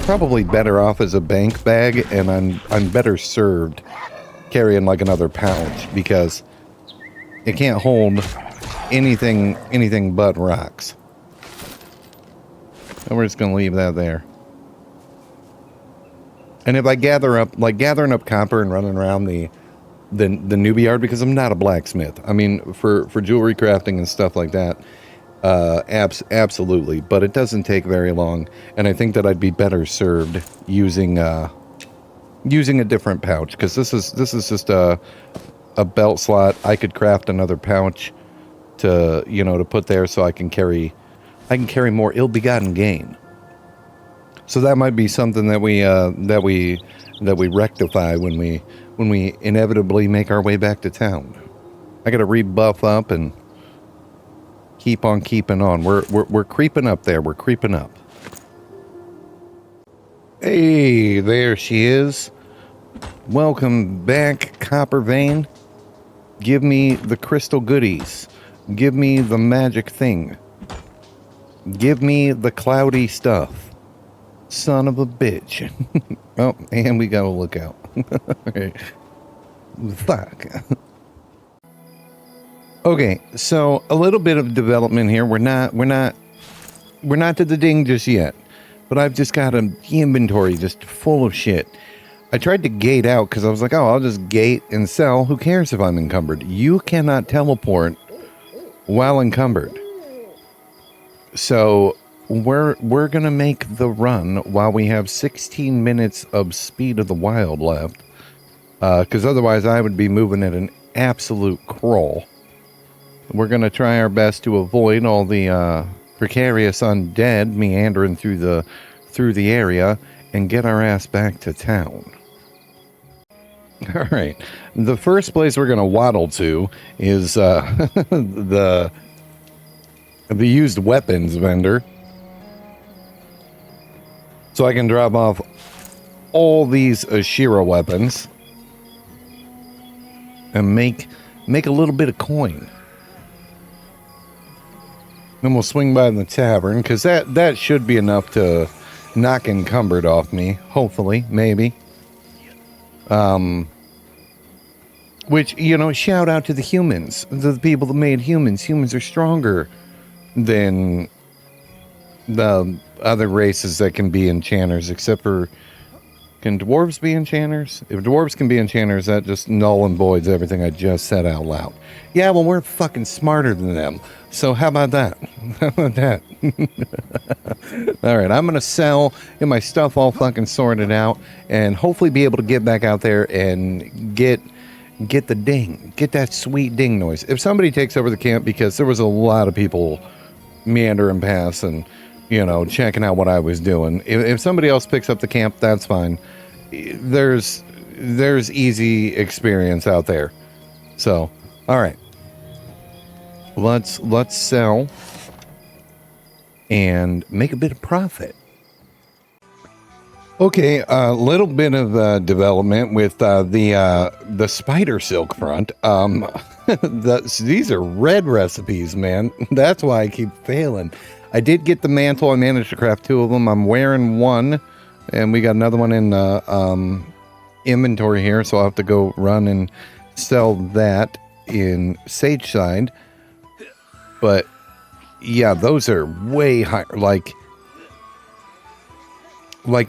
probably better off as a bank bag, and I'm better served carrying like another pouch because it can't hold anything but rocks. And we're just gonna leave that there. And if I gathering up copper and running around the newbie yard, because I'm not a blacksmith. I mean, for jewelry crafting and stuff like that, absolutely. But it doesn't take very long, and I think that I'd be better served using a different pouch, because this is just a belt slot. I could craft another pouch to put there so I can carry more ill-begotten gain. So that might be something that we rectify when we inevitably make our way back to town. I got to rebuff up and keep on keeping on. We're creeping up there. We're creeping up. Hey, there she is. Welcome back, Copper Vein. Give me the crystal goodies. Give me the magic thing. Give me the cloudy stuff. Son of a bitch. Oh, and we gotta look out. Fuck. Okay, so a little bit of development here. We're not to the ding just yet, but I've just got an inventory just full of shit. I tried to gate out because I was like, oh, I'll just gate and sell. Who cares if I'm encumbered? You cannot teleport while encumbered. So we're gonna make the run while we have 16 minutes of Speed of the Wild left, because otherwise I would be moving at an absolute crawl. We're gonna try our best to avoid all the precarious undead meandering through the area and get our ass back to town. All right, the first place we're gonna waddle to is the used weapons vendor. So I can drop off all these Ashira weapons and make a little bit of coin. Then we'll swing by the tavern, because that should be enough to knock encumbered off me. Hopefully, maybe. Which, shout out to the humans. The people that made humans. Humans are stronger than the other races that can be enchanters, except for, can dwarves be enchanters? If dwarves can be enchanters, that just null and voids everything I just said out loud. Yeah, well, we're fucking smarter than them. So how about that? How about that? All right, I'm gonna sell, get my stuff all fucking sorted out, and hopefully be able to get back out there and get the ding, get that sweet ding noise. If somebody takes over the camp, because there was a lot of people meandering past and checking out what I was doing. If somebody else picks up the camp, that's fine. There's easy experience out there. So, all right. Let's sell and make a bit of profit. Okay, a little bit of development with the spider silk front. These are red recipes, man. That's why I keep failing. I did get the mantle. I managed to craft 2 of them. I'm wearing one, and we got another one in inventory here, so I'll have to go run and sell that in Sageside. But yeah, those are way higher. Like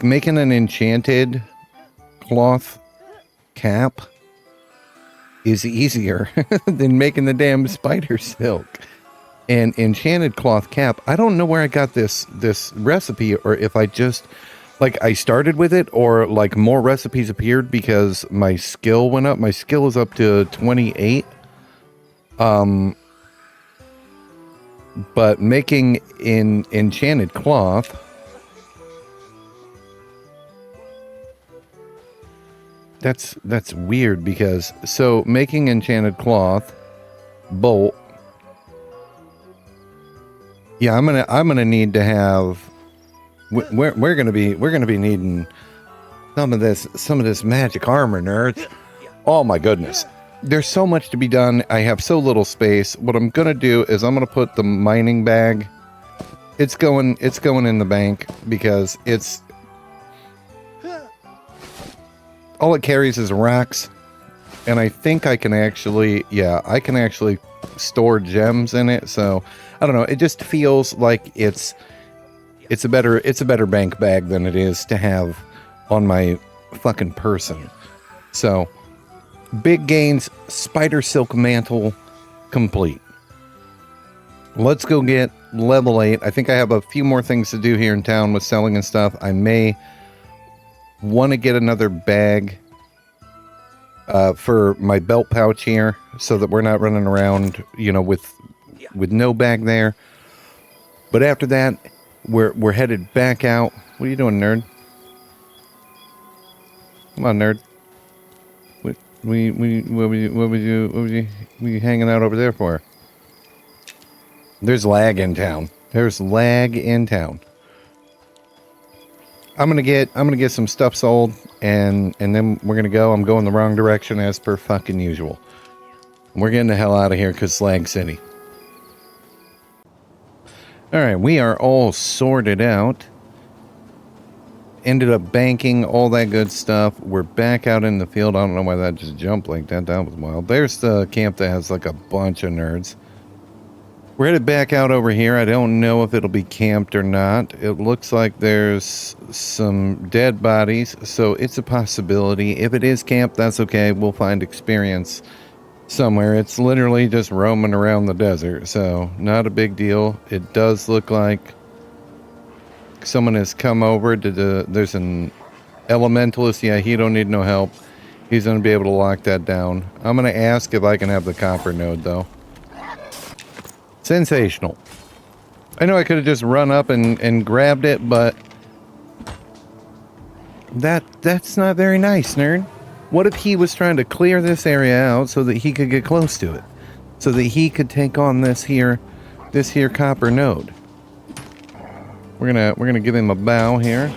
making an enchanted cloth cap is easier than making the damn spider silk. And enchanted cloth cap, I don't know where I got this recipe, or if I just, I started with it, or more recipes appeared because my skill went up. My skill is up to 28. But making in enchanted cloth that's weird because so making enchanted cloth, bolt. Yeah, I'm gonna need to have. We're gonna be needing some of this magic armor, nerds. Oh my goodness. There's so much to be done. I have so little space. What I'm gonna do is I'm gonna put the mining bag. It's going in the bank because it's all it carries is rocks, and I think I can actually store gems in it. So I don't know. It just feels like it's a better bank bag than it is to have on my fucking person. So big gains, spider silk mantle complete. Let's go get level 8. I think I have a few more things to do here in town with selling and stuff. I may want to get another bag for my belt pouch here so that we're not running around, with no bag there. But after that, we're headed back out. What are you doing, nerd? Come on, nerd. What were you hanging out over there for? There's lag in town. I'm gonna get some stuff sold, and then we're gonna go. I'm going the wrong direction as per fucking usual. We're getting the hell out of here because Slag City. All right, we are all sorted out. Ended up banking all that good stuff. We're back out in the field. I don't know why that just jumped like that. That was wild. There's the camp that has like a bunch of nerds. We're headed back out over here. I don't know if it'll be camped or not. It looks like there's some dead bodies, so it's a possibility. If it is camped, that's okay. We'll find experience somewhere. It's literally just roaming around the desert, so not a big deal. It does look like someone has come over to there's an elementalist. Yeah, he don't need no help. He's going to be able to lock that down. I'm going to ask if I can have the copper node, though. Sensational. I know I could have just run up and grabbed it, but that's not very nice, nerd. What if he was trying to clear this area out so that he could get close to it? So that he could take on this here copper node. We're gonna give him a bow here.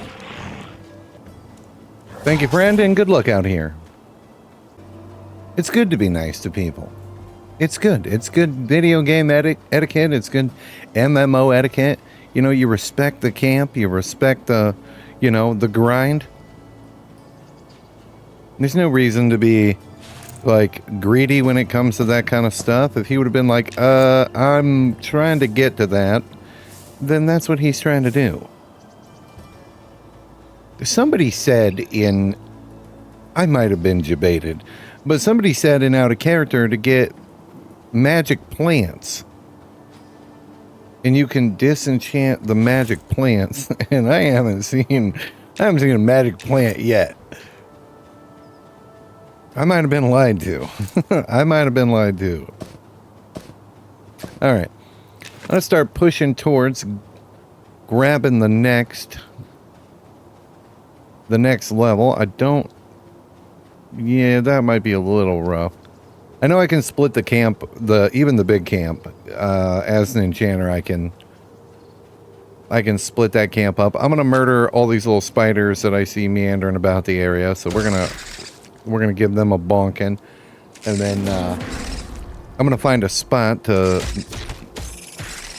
Thank you, friend, and good luck out here. It's good to be nice to people. It's good. It's good video game etiquette. It's good MMO etiquette. You respect the camp. You respect the grind. There's no reason to be, like, greedy when it comes to that kind of stuff. If he would have been like, I'm trying to get to that, then that's what he's trying to do. Somebody said I might have been debated, but somebody said in Out of Character to get magic plants, and you can disenchant the magic plants, and I haven't seen a magic plant yet. I might have been lied to. All right, let's start pushing towards grabbing the next level. That might be a little rough. I know I can split the camp, even the big camp. As an enchanter, I can split that camp up. I'm gonna murder all these little spiders that I see meandering about the area. So we're gonna give them a bonking, and then I'm gonna find a spot to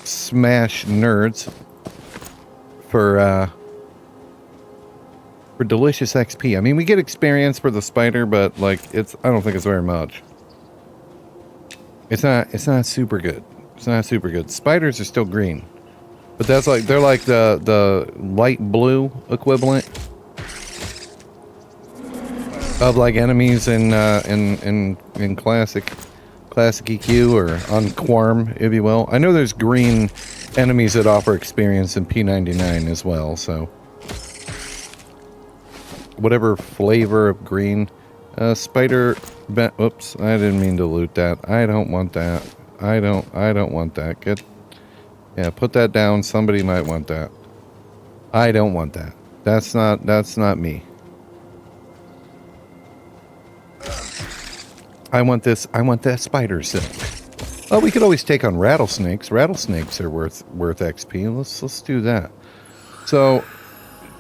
smash nerds for delicious XP. I mean, we get experience for the spider, but like I don't think it's very much. It's not super good. It's not super good. Spiders are still green, but they're like the light blue equivalent of like enemies in classic EQ or on Quarm, if you will. I know there's green enemies that offer experience in P99 as well. So whatever flavor of green. Spider. Oops, I didn't mean to loot that. I don't want that. I don't want that. Put that down. Somebody might want that. I don't want that. That's not me. I want this. I want that spider silk. Oh, we could always take on rattlesnakes. Rattlesnakes are worth XP. Let's do that. So,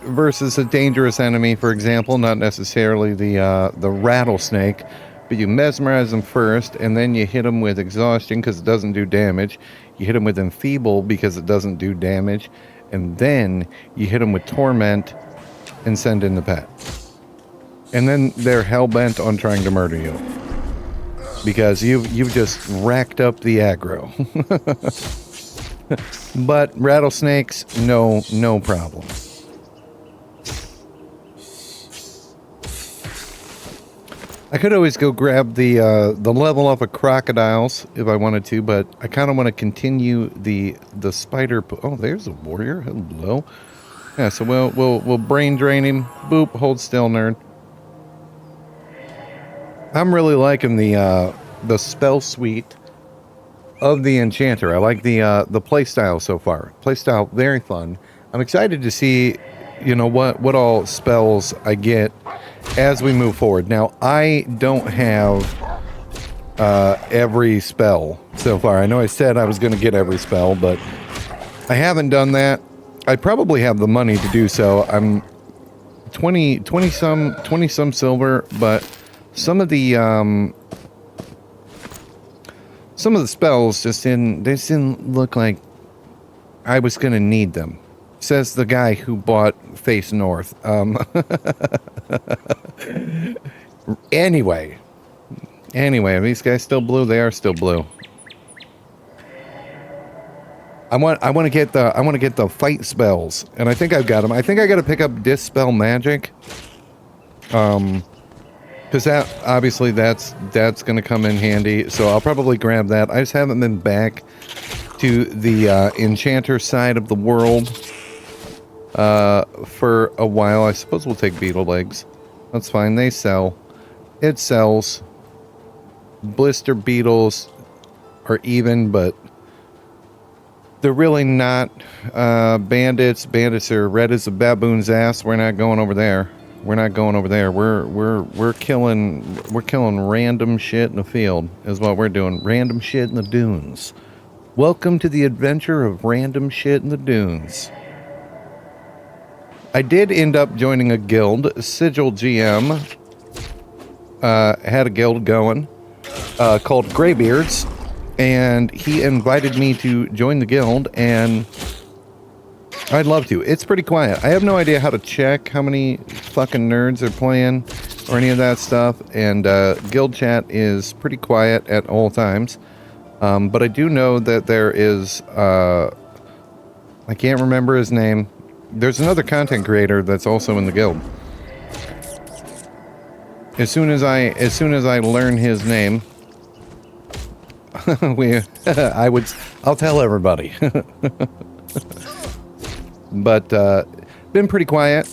versus a dangerous enemy, for example, not necessarily the rattlesnake, but you mesmerize them first, and then you hit them with exhaustion because it doesn't do damage. You hit them with enfeeble because it doesn't do damage, and then you hit them with torment and send in the pet. And then they're hell-bent on trying to murder you because you've just racked up the aggro. But rattlesnakes, no problem. I could always go grab the level up of crocodiles if I wanted to, but I kind of want to continue the spider. Oh, there's a warrior. Hello. Yeah, so we'll brain drain him. Boop. Hold still, nerd. I'm really liking the spell suite of the Enchanter. I like the playstyle so far. Playstyle very fun. I'm excited to see, you know, what all spells I get as we move forward. Now, I don't have every spell so far. I know I said I was going to get every spell, but I haven't done that. I probably have the money to do so. I'm 20 some silver, but some of the spells just didn't look like I was going to need them. Says the guy who bought Face North. Anyway, are these guys still blue? They are still blue. I want to get the fight spells, and I think I've got them. I think I got to pick up Dispel Magic. Because that, obviously, that's going to come in handy. So I'll probably grab that. I just haven't been back to the Enchanter side of the world for a while. I suppose we'll take beetle legs. That's fine. They sell. It sells. Blister beetles are even, but they're really not. Bandits. Bandits are red as a baboon's ass. We're not going over there. We're not going over there. We're killing random shit in the field is what we're doing. Random shit in the dunes. Welcome to the adventure of random shit in the dunes. I did end up joining a guild. Sigil GM had a guild going called Greybeards, and he invited me to join the guild, and I'd love to. It's pretty quiet. I have no idea how to check how many fucking nerds are playing or any of that stuff. And guild chat is pretty quiet at all times. But I do know that there is... I can't remember his name. There's another content creator that's also in the guild. As soon as I learn his name, I'll tell everybody. But been pretty quiet,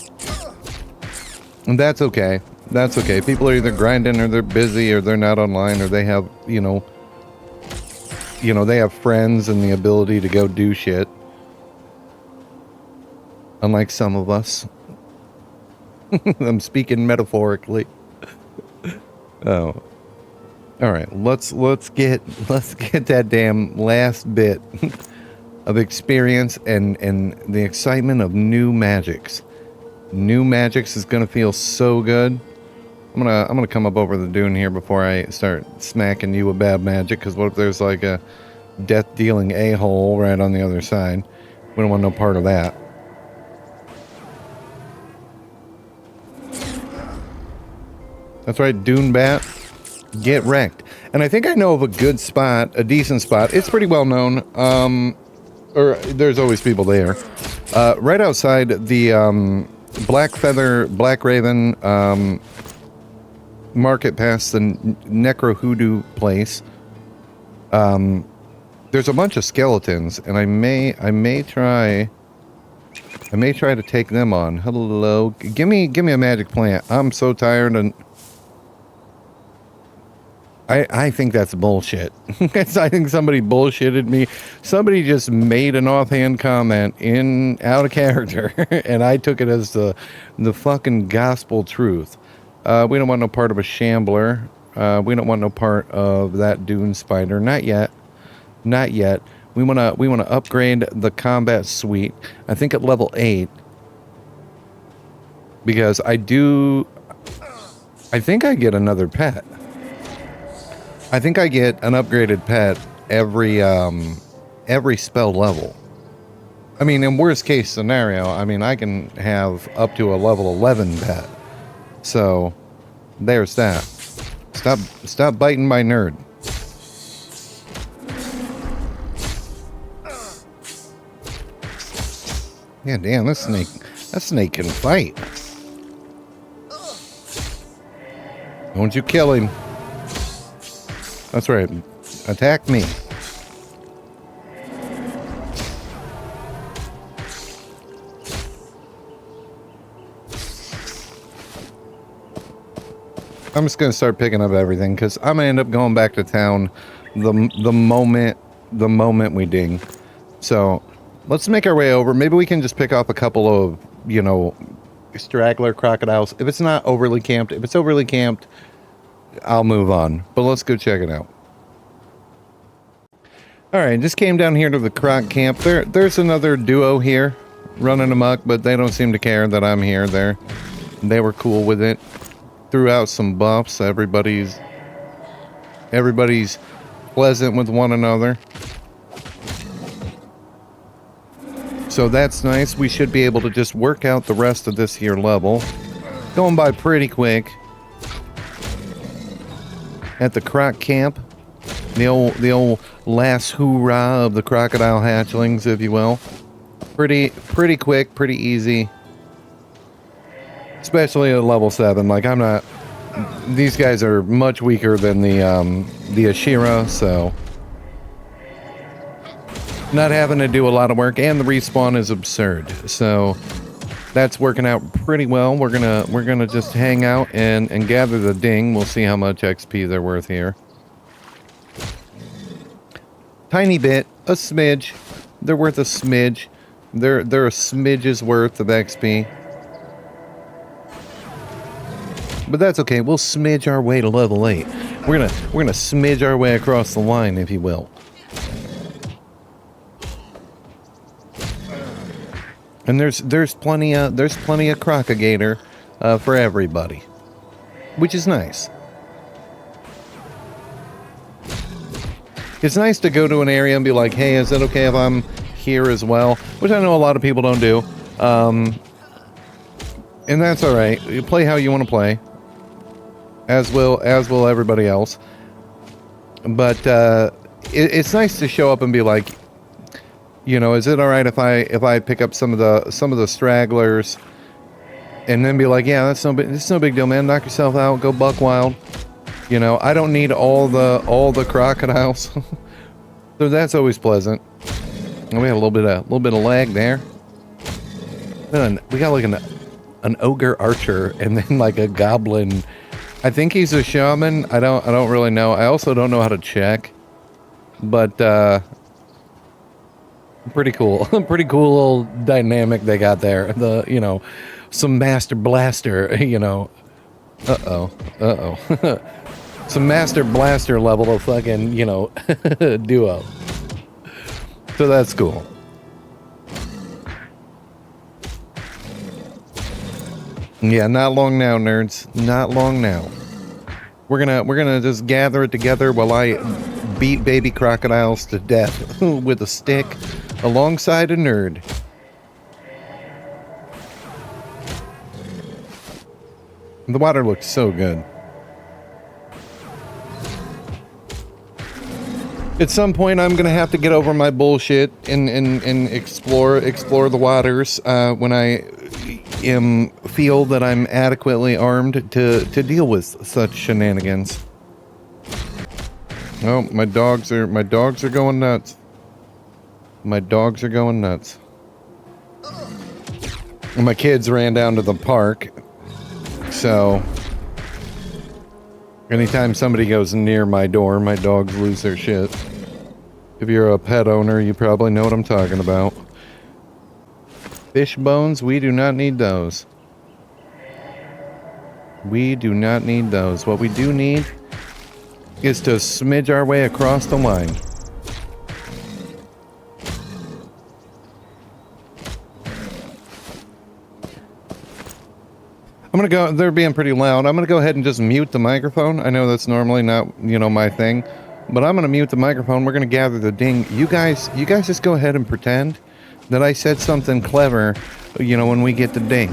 and that's okay. That's okay. People are either grinding, or they're busy, or they're not online, or they have they have friends and the ability to go do shit. Unlike some of us. I'm speaking metaphorically. Oh, all right. Let's get that damn last bit of experience and the excitement of new magics. New magics is gonna feel so good. I'm gonna come up over the dune here before I start smacking you with bad magic, because what if there's like a death dealing a-hole right on the other side? We don't want no part of that. That's right, dune bat. Get wrecked. And I think I know of a good spot, a decent spot. It's pretty well known. Or there's always people there. Right outside the Black Feather, Black Raven market past the Necro Hoodoo place. There's a bunch of skeletons, and I may try to take them on. Hello, give me a magic plant. I'm so tired, and I think that's bullshit. I think somebody bullshitted me. Somebody just made an offhand comment out of character, and I took it as the fucking gospel truth. We don't want no part of a shambler. We don't want no part of that dune spider. Not yet. Not yet. We wanna upgrade the combat suite. I think at level 8. Because I think I get another pet. I think I get an upgraded pet every spell level. I mean, in worst case scenario, I mean, I can have up to a level 11 pet. So, there's that. Stop biting my nerd. Yeah, damn, that snake can fight. Don't you kill him. That's right. Attack me. I'm just gonna start picking up everything because I'm gonna end up going back to town the moment we ding. So let's make our way over. Maybe we can just pick off a couple of, you know, straggler crocodiles. If it's not overly camped, if it's overly camped, I'll move on. But let's go check it out. Alright, just came down here to the croc camp. There's another duo here running amok, but they don't seem to care that I'm here. They were cool with it. Threw out some buffs. Everybody's pleasant with one another. So that's nice. We should be able to just work out the rest of this here level. Going by pretty quick. At the croc camp. The old last hoorah of the crocodile hatchlings, if you will. Pretty quick, pretty easy. Especially at level 7. Like, I'm not... These guys are much weaker than the Ashira, so... Not having to do a lot of work, and the respawn is absurd. So, that's working out pretty well. We're gonna just hang out and gather the ding. We'll see how much XP they're worth here. Tiny bit, a smidge. They're worth a smidge. They're a smidge's worth of XP. But that's okay. We'll smidge our way to level 8. We're gonna smidge our way across the line, if you will. And there's plenty of crocagator for everybody, which is nice. It's nice to go to an area and be like, hey, is it okay if I'm here as well? Which I know a lot of people don't do. And that's alright. You play how you want to play. As will everybody else. But it's nice to show up and be like, you know, is it alright if I pick up some of the stragglers and then be like, yeah, it's no big deal, man. Knock yourself out, go buck wild. You know, I don't need all the crocodiles. So that's always pleasant. And we had a little bit of lag there. We got like an ogre archer and then like a goblin. I think he's a shaman. I don't really know. I also don't know how to check. But pretty cool. Pretty cool little dynamic they got there. You know, some master blaster, you know. Uh-oh. Some master blaster level of fucking, you know, duo. So that's cool. Yeah, not long now, nerds. Not long now. We're gonna just gather it together while I beat baby crocodiles to death with a stick alongside a nerd. The water looks so good. At some point, I'm gonna have to get over my bullshit and explore the waters when I feel that I'm adequately armed to deal with such shenanigans. Oh, my dogs are going nuts. My dogs are going nuts. And my kids ran down to the park, so anytime somebody goes near my door, my dogs lose their shit. If you're a pet owner, you probably know what I'm talking about. Fish bones, we do not need those. We do not need those. What we do need is to smidge our way across the line. I'm gonna go, they're being pretty loud. I'm gonna go ahead and just mute the microphone. I know that's normally not, you know, my thing, but I'm gonna mute the microphone. We're gonna gather the ding. You guys just go ahead and pretend that I said something clever, you know, when we get the ding.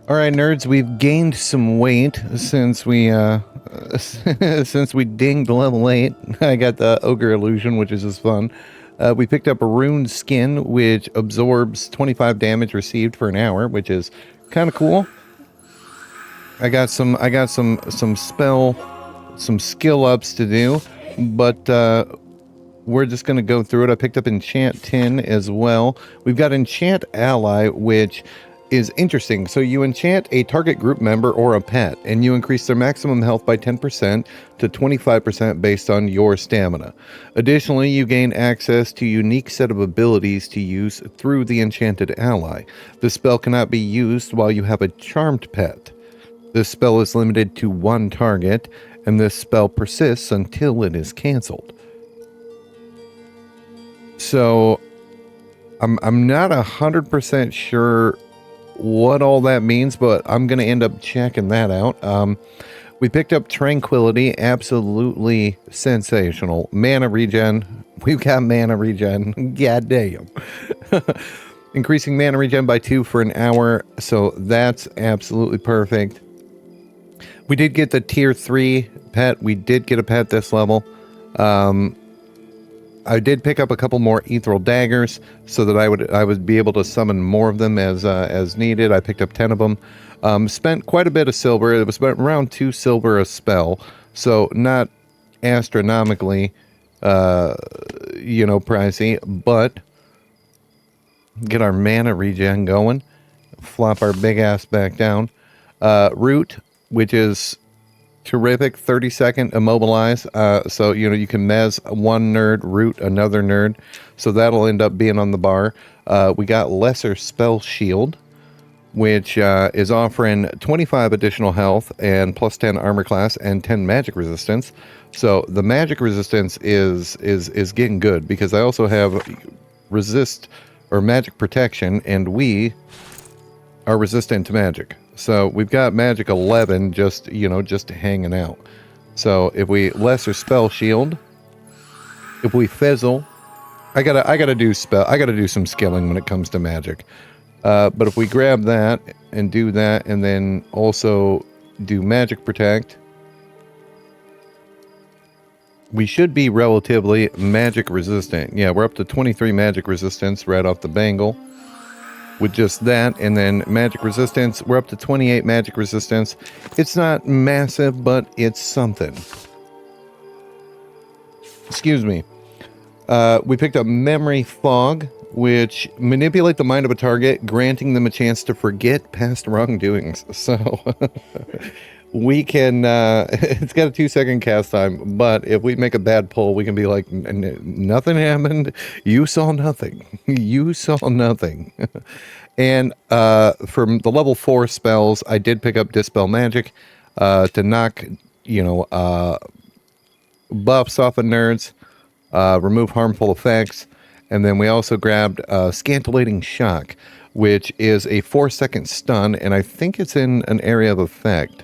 All right, nerds, we've gained some weight since we since we dinged level 8. I got the ogre illusion, which is just fun. We picked up a rune skin, which absorbs 25 damage received for an hour, which is kind of cool. I got some skill ups to do, but we're just going to go through it. I picked up Enchant 10 as well. We've got Enchant Ally, which is interesting. So you enchant a target group member or a pet, and you increase their maximum health by 10% to 25% based on your stamina. Additionally, you gain access to a unique set of abilities to use through the enchanted ally. This spell cannot be used while you have a charmed pet. This spell is limited to one target, and this spell persists until it is canceled. So I'm not 100% sure what all that means, but I'm going to end up checking that out. We picked up Tranquility, absolutely sensational. Mana regen, we've got mana regen, god damn. Increasing mana regen by 2 for an hour, so that's absolutely perfect. We did get the tier 3 pet, we did get a pet this level. I did pick up a couple more ethereal daggers so that I would be able to summon more of them as needed. I picked up 10 of them. Spent quite a bit of silver. It was about around 2 silver a spell, so not astronomically, you know, pricey, but get our mana regen going. Flop our big ass back down. Root, which is terrific, 30-second immobilize. So, you know, you can mez one nerd, root another nerd. So that'll end up being on the bar. We got lesser spell shield, which is offering 25 additional health and plus 10 armor class and 10 magic resistance. So the magic resistance is getting good because I also have resist or magic protection, and we are resistant to magic. So we've got magic 11 just, you know, just hanging out. So if we lesser spell shield, if we fizzle, I gotta do some skilling when it comes to magic. But if we grab that and do that, and then also do magic protect, we should be relatively magic resistant. Yeah, we're up to 23 magic resistance right off the bangle. With just that, and then magic resistance, we're up to 28 magic resistance. It's not massive, but it's something. Excuse me. We picked up Memory Fog, which manipulate the mind of a target, granting them a chance to forget past wrongdoings. So we can, it's got a 2-second cast time, but if we make a bad pull, we can be like, nothing happened. You saw nothing. You saw nothing. And from the level 4 spells, I did pick up Dispel Magic to knock, you know, buffs off of nerds, remove harmful effects, and then we also grabbed Scintillating Shock, which is a 4-second stun, and I think it's in an area of effect.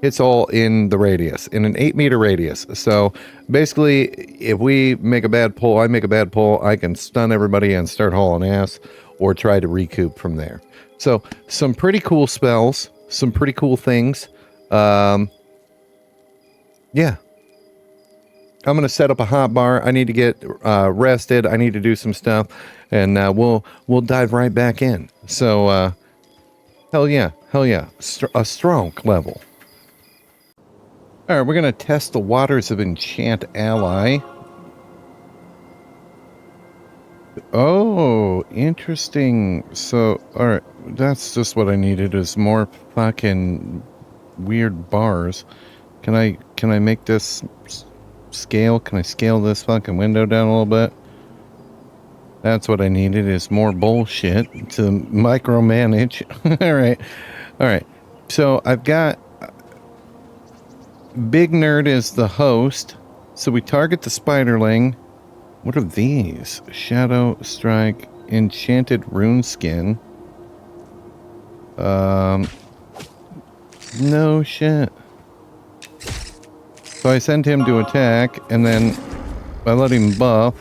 It's all in the radius, in an 8-meter radius. So basically, if we make a bad pull, I make a bad pull, I can stun everybody and start hauling ass, or try to recoup from there. So some pretty cool spells, some pretty cool things. Yeah. I'm going to set up a hot bar. I need to get rested. I need to do some stuff, and we'll dive right back in. So, hell yeah. A strong level. All right, we're going to test the waters of Enchant Ally. Oh, interesting. So, all right, that's just what I needed, is more fucking weird bars. Can I make this scale? Can I scale this fucking window down a little bit? That's what I needed, is more bullshit to micromanage. All right. So I've got Big Nerd is the host. So we target the spiderling. What are these? Shadow Strike, Enchanted Rune Skin. No shit. So I sent him to attack, and then I let him buff.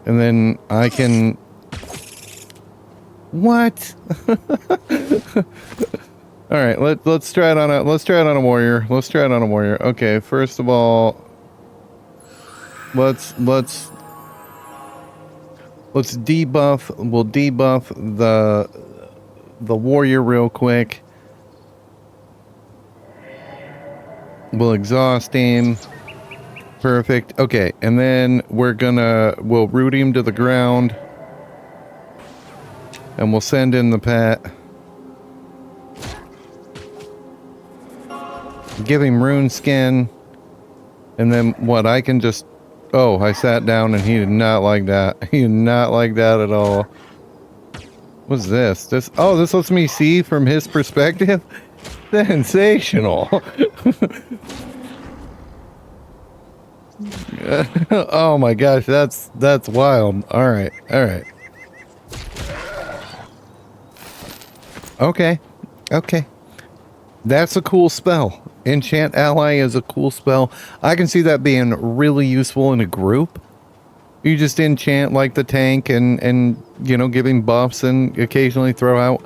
And then I can... What? All right, let's try it on a warrior. Let's try it on a warrior. Okay, first of all, let's debuff. We'll debuff the warrior real quick. We'll exhaust him. Perfect. Okay, and then we'll root him to the ground. And we'll send in the pet. Give him rune skin. And then what, I can just... Oh, I sat down and he did not like that. He did not like that at all. What's this? Oh, this lets me see from his perspective? Sensational. Oh my gosh, that's wild. All right. Okay. That's a cool spell. Enchant Ally is a cool spell. I can see that being really useful in a group. You just enchant like the tank and you know, giving buffs, and occasionally throw out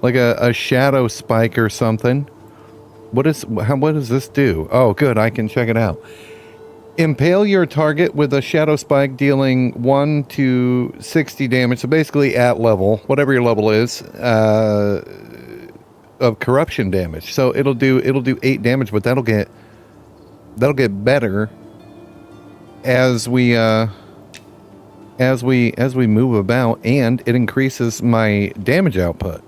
like a shadow spike or something. What does this do? Oh, good, I can check it out. Impale your target with a shadow spike, dealing 1 to 60 damage. So basically at level, whatever your level is, of corruption damage. So it'll do 8 damage, but that'll get better as we move about, and it increases my damage output.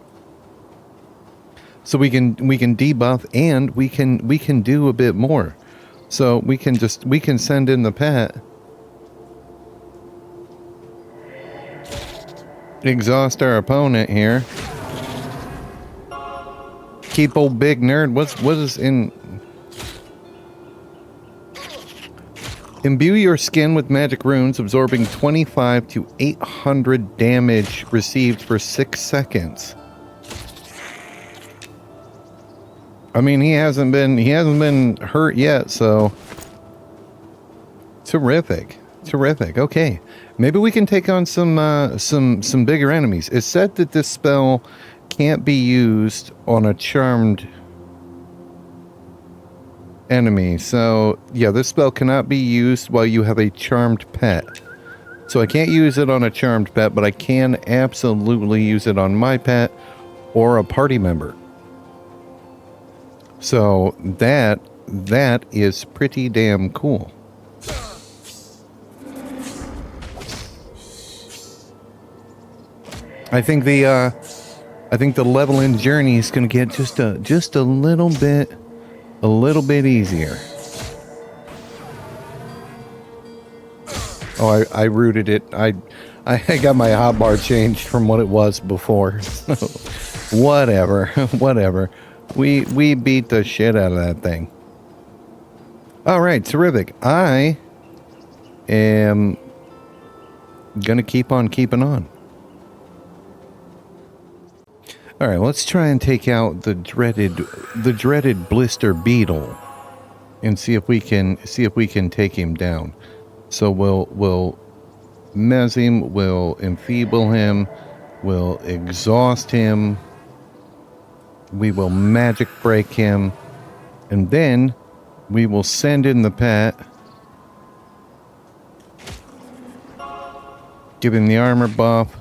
So we can debuff, and we can do a bit more. So we can send in the pet, exhaust our opponent here. Keep old Big Nerd. What is in? Imbue your skin with magic runes, absorbing 25 to 800 damage received for 6 seconds. I mean, he hasn't been hurt yet, so terrific. Okay, maybe we can take on some bigger enemies. It's said that this spell can't be used on a charmed enemy. So yeah, this spell cannot be used while you have a charmed pet. So I can't use it on a charmed pet, but I can absolutely use it on my pet or a party member. So that is pretty damn cool. I think the leveling journey is going to get just a little bit easier. Oh, I rooted it. I got my hotbar changed from what it was before. So, whatever. We beat the shit out of that thing. All right, terrific. I am gonna keep on keeping on. All right, let's try and take out the dreaded blister beetle, and see if we can take him down. So we'll mez him, we'll enfeeble him, we'll exhaust him, we will magic break him, and then we will send in the pet, give him the armor buff.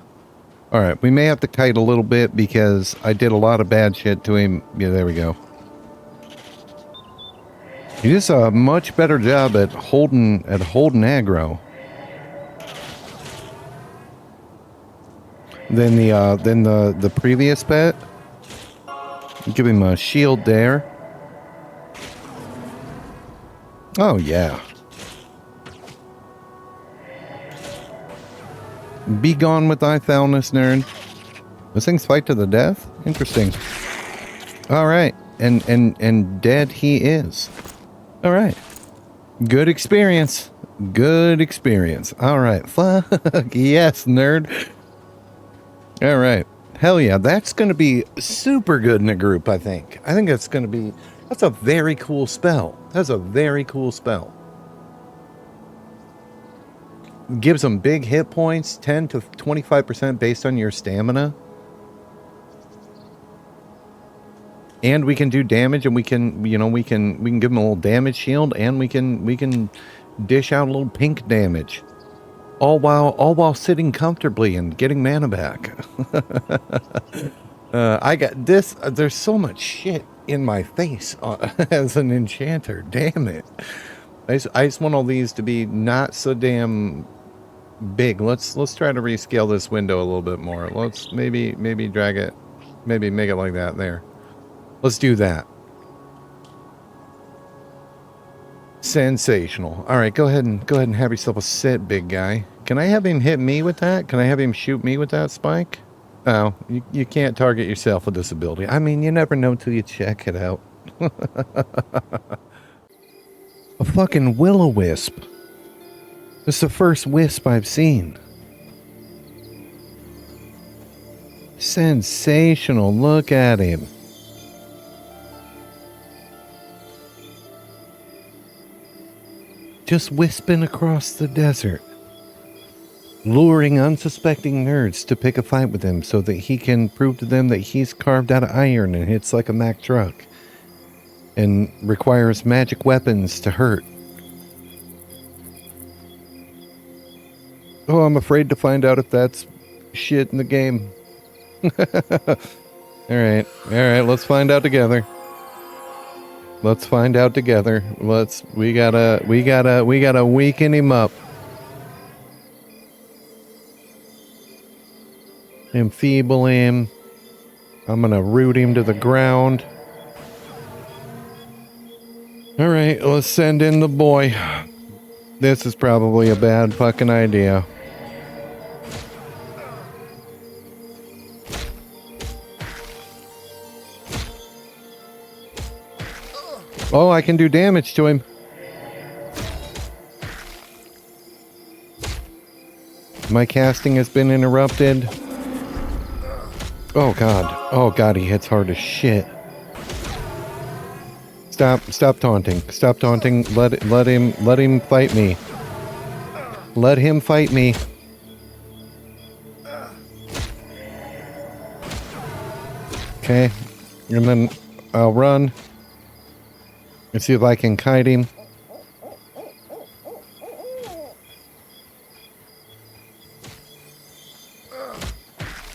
Alright, we may have to kite a little bit because I did a lot of bad shit to him. Yeah, there we go. He does a much better job at holding aggro than the previous pet. Give him a shield there. Oh, yeah. Be gone with thy foulness, nerd. Those things fight to the death? Interesting. All right. And dead he is. All right. Good experience. Good experience. All right. Fuck yes, nerd. All right. Hell yeah. That's going to be super good in a group, I think. I think that's going to be... That's a very cool spell. That's a very cool spell. Gives them big hit points, 10 to 25% based on your stamina. And we can do damage, and we can, you know, we can give them a little damage shield, and we can dish out a little pink damage. All while sitting comfortably and getting mana back. I got this. There's so much shit in my face as an enchanter. Damn it. I just want all these to be not so damn big. Let's try to rescale this window a little bit more. Let's maybe drag it, maybe make it like that there. Let's do that. Sensational. All right, go ahead and have yourself a sit, big guy. Can I have him hit me with that? Can I have him shoot me with that spike? Oh, you can't target yourself with this ability. I mean, you never know till you check it out. A fucking will-o-wisp. This is the first wisp I've seen. Sensational. Look at him. Just wisping across the desert. Luring unsuspecting nerds to pick a fight with him so that he can prove to them that he's carved out of iron and hits like a Mack truck. And requires magic weapons to hurt. Oh, I'm afraid to find out if that's shit in the game. Alright, let's find out together. Let's find out together. We gotta weaken him up. Enfeeble him. I'm gonna root him to the ground. Alright, let's send in the boy. This is probably a bad fucking idea. Oh, I can do damage to him. My casting has been interrupted. Oh god. Oh god, he hits hard as shit. Stop taunting. Stop taunting. Let him fight me. Let him fight me. Okay. And then I'll run. Let's see if I can kite him.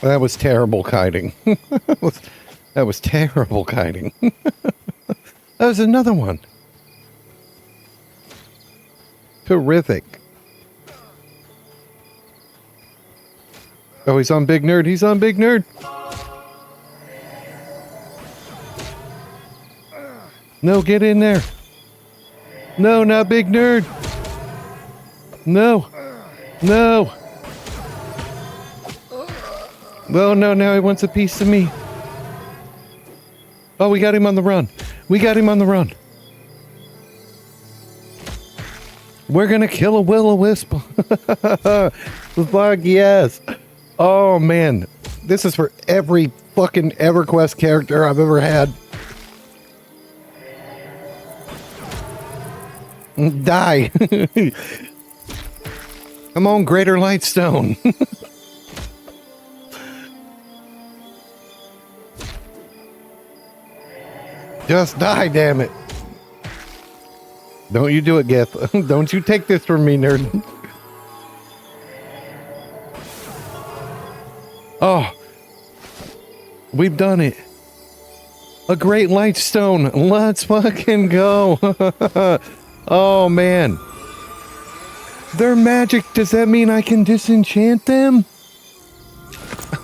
That was terrible kiting. That was terrible kiting. That was another one. Terrific. Oh, he's on Big Nerd. He's on Big Nerd. No, get in there. No, not Big Nerd. No. No. Oh, no, now he wants a piece of me. Oh, we got him on the run. We got him on the run. We're gonna kill a will-o-wisp. Fuck yes. Oh, man. This is for every fucking EverQuest character I've ever had. Die. Come on, Greater Lightstone. Just die, damn it. Don't you do it, Geth. Don't you take this from me, nerd. Oh. We've done it. A Great Lightstone. Let's fucking go. Oh, man. They're magic. Does that mean I can disenchant them?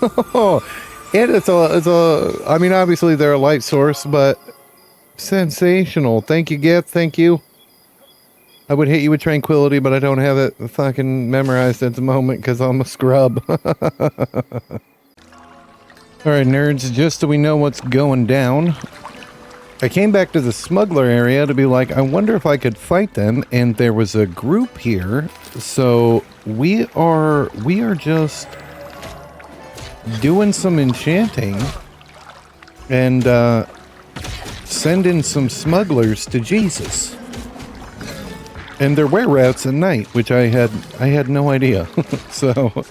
Oh, and it's a, I mean, obviously they're a light source, but sensational. Thank you, Gift. Thank you. I would hit you with tranquility, but I don't have it fucking memorized at the moment because I'm a scrub. Alright, nerds, just so we know what's going down. I came back to the smuggler area to be like, I wonder if I could fight them, and there was a group here. So we are just doing some enchanting and sending some smugglers to Jesus. And they're were-rats at night, which I had no idea. So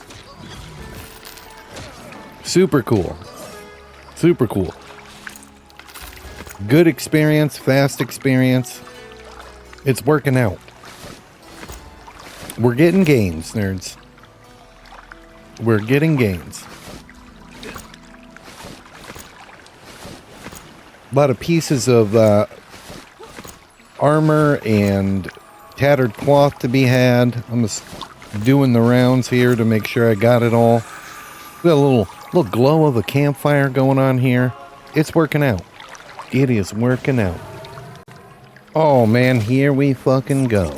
super cool. Super cool. Good experience, fast experience. It's working out. We're getting gains, nerds. We're getting gains. A lot of pieces of armor and tattered cloth to be had. I'm just doing the rounds here to make sure I got it all. We got a little glow of a campfire going on here. It's working out. It is working out. Oh man, here we fucking go.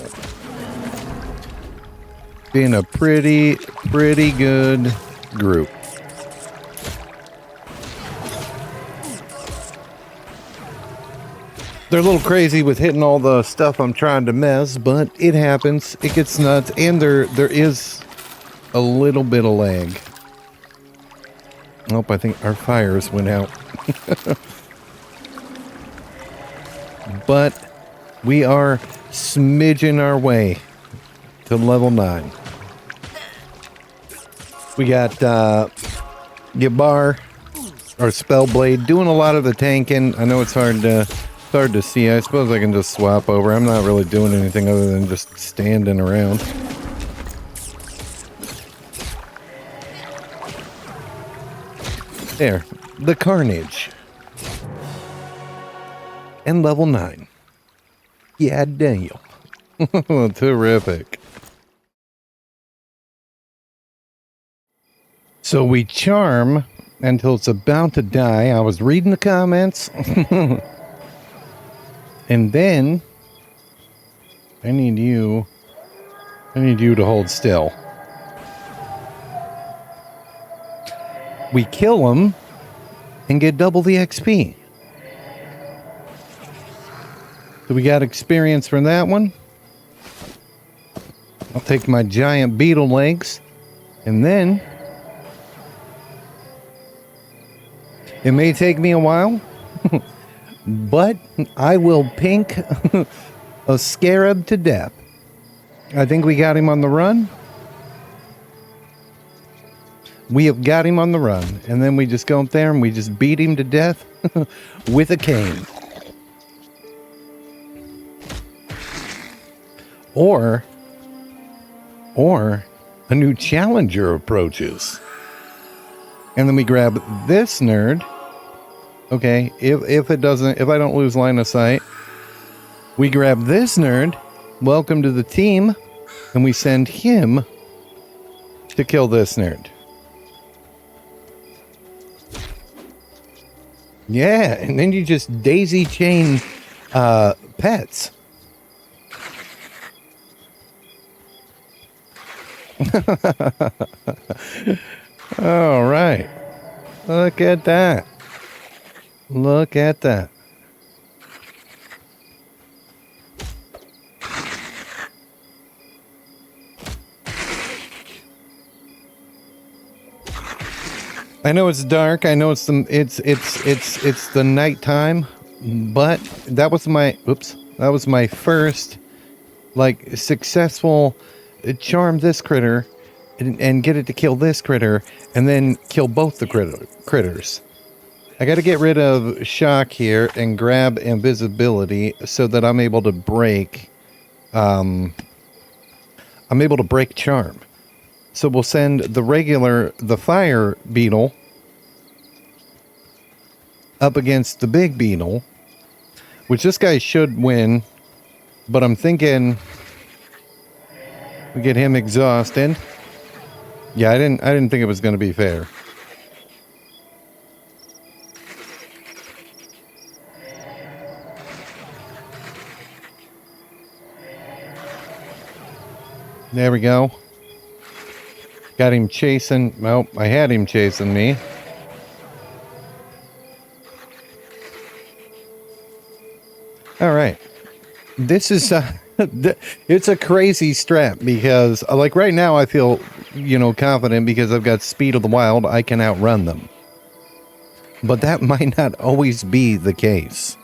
Been a pretty good group. They're a little crazy with hitting all the stuff I'm trying to mess, but it happens. It gets nuts, and there is a little bit of lag. Nope, I think our fires went out. But we are smidging our way to level 9. We got Yabar, our Spellblade, doing a lot of the tanking. I know it's hard to see. I suppose I can just swap over. I'm not really doing anything other than just standing around. There, the Carnage. And level 9. Yeah, damn. Terrific. So we charm until it's about to die. I was reading the comments. And then I need you to hold still. We kill him and get double the XP. So we got experience from that one. I'll take my giant beetle legs, and then it may take me a while, but I will pink a scarab to death. I think we got him on the run. We have got him on the run, and then we just go up there and we just beat him to death with a cane. Or a new challenger approaches. And then we grab this nerd. Okay, if I don't lose line of sight, we grab this nerd, welcome to the team, and we send him to kill this nerd. Yeah, and then you just daisy chain pets. All right. Look at that. Look at that. I know it's dark. I know it's the nighttime, but that was my first like successful charm this critter and get it to kill this critter and then kill both the critters. I got to get rid of shock here and grab invisibility so that I'm able to break charm. So we'll send the fire beetle up against the big beetle, which this guy should win, but I'm thinking we get him exhausted. Yeah, I didn't think it was going to be fair. There we go. Got him chasing. Well, I had him chasing me. All right. This is it's a crazy strat because like right now I feel, you know, confident because I've got speed of the wild. I can outrun them. But that might not always be the case.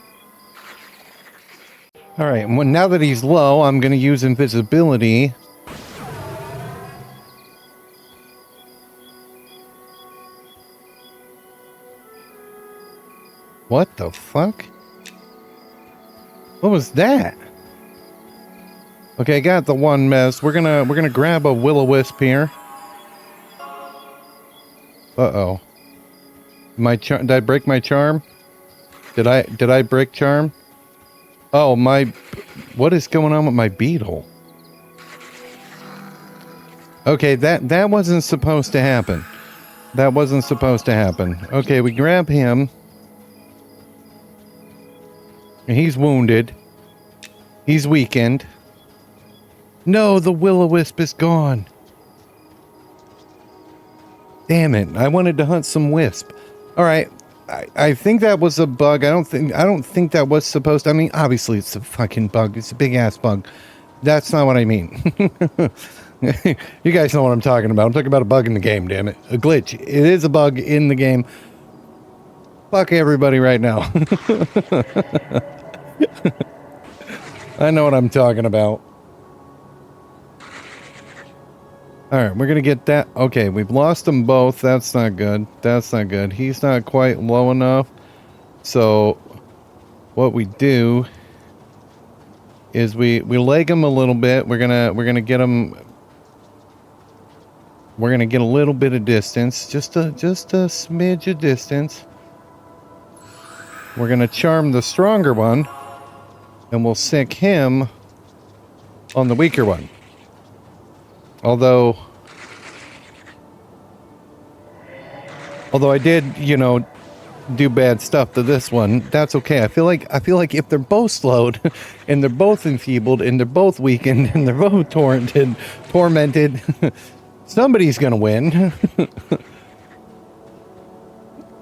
All right. Well, now that he's low, I'm going to use invisibility. What the fuck? What was that? Okay, I got the one mess. We're gonna grab a will-o-wisp here. Uh-oh. Did I break my charm? Did I break charm? Oh, what is going on with my beetle? Okay, that wasn't supposed to happen. That wasn't supposed to happen. Okay, we grab him. He's wounded. He's weakened. No, the will-o-wisp is gone. Damn it. I wanted to hunt some wisp. All right. I think that was a bug. I don't think that was supposed to. I mean, obviously it's a fucking bug. It's a big ass bug. That's not what I mean. You guys know what I'm talking about. I'm talking about a bug in the game, damn it. A glitch. It is a bug in the game. Fuck everybody right now. I know what I'm talking about. Alright, we're gonna get that. Okay, we've lost them both. That's not good. That's not good. He's not quite low enough. So, what we do is we leg him a little bit. We're gonna get him. We're gonna get a little bit of distance, just a smidge of distance. We're gonna charm the stronger one, and we'll sick him on the weaker one. Although I did, you know, do bad stuff to this one, that's okay. I feel like if they're both slowed, and they're both enfeebled, and they're both weakened, and they're both tormented, somebody's gonna win.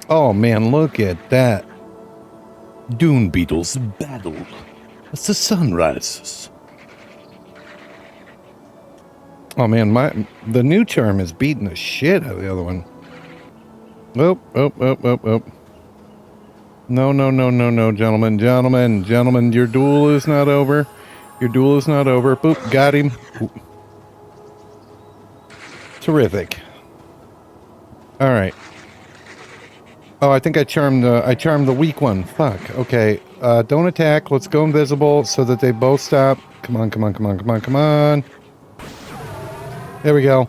Oh man, look at that. Dune beetles battle as the sun rises. Oh man, the new charm is beating the shit out of the other one. Oh. No, gentlemen, your duel is not over. Your duel is not over. Boop, got him. Ooh. Terrific. All right. Oh, I think I charmed the weak one. Fuck. Okay. Don't attack. Let's go invisible so that they both stop. Come on. There we go.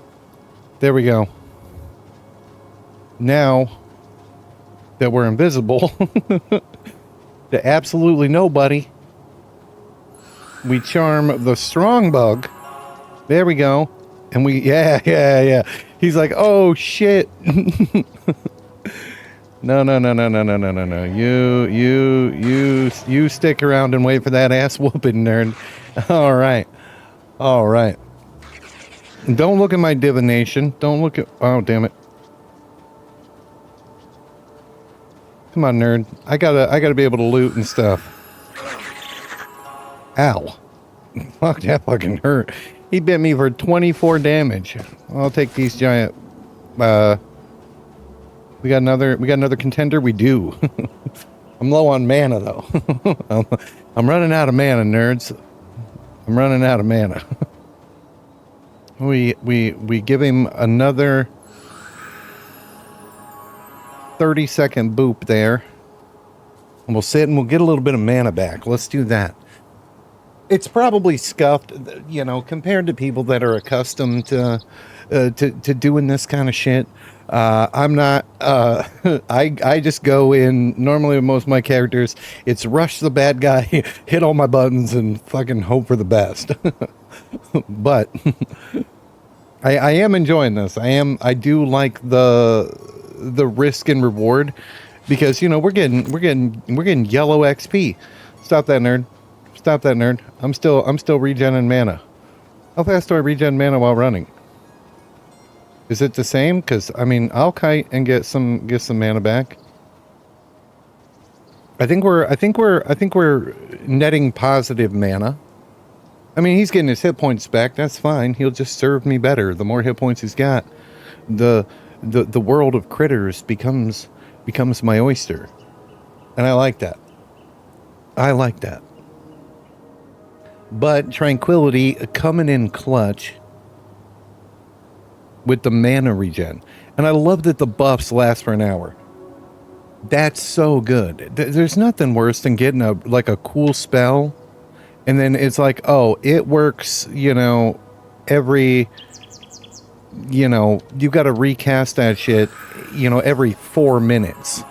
Now that we're invisible to absolutely nobody, we charm the strong bug. There we go. And yeah. He's like, oh shit. No. You stick around and wait for that ass whooping, nerd. All right. Don't look at my divination. Don't look at... Oh, damn it. Come on, nerd. I gotta be able to loot and stuff. Ow. Fuck, that fucking hurt. He bit me for 24 damage. I'll take these giant... We got another contender? We do. I'm low on mana, though. I'm running out of mana, nerds. I'm running out of mana. We give him another 30-second boop there. And we'll sit and we'll get a little bit of mana back. Let's do that. It's probably scuffed, you know, compared to people that are accustomed to doing this kind of shit. I'm not, I just go in, normally with most of my characters, it's rush the bad guy, hit all my buttons, and fucking hope for the best. But I am enjoying this. I do like the risk and reward, because, you know, we're getting yellow XP. Stop that, nerd. I'm still regenerating mana. How fast do I regen mana while running? Is it the same? Because I mean, I'll kite and get some mana back. I think we're netting positive mana. I mean, he's getting his hit points back. That's fine. He'll just serve me better. The more hit points he's got, the world of critters becomes my oyster, and I like that. I like that. But Tranquility coming in clutch with the mana regen. And I love that the buffs last for an hour. That's so good. There's nothing worse than getting a cool spell, and then it's like, oh, it works, you know, every, you know, you've got to recast that shit, you know, every 4 minutes.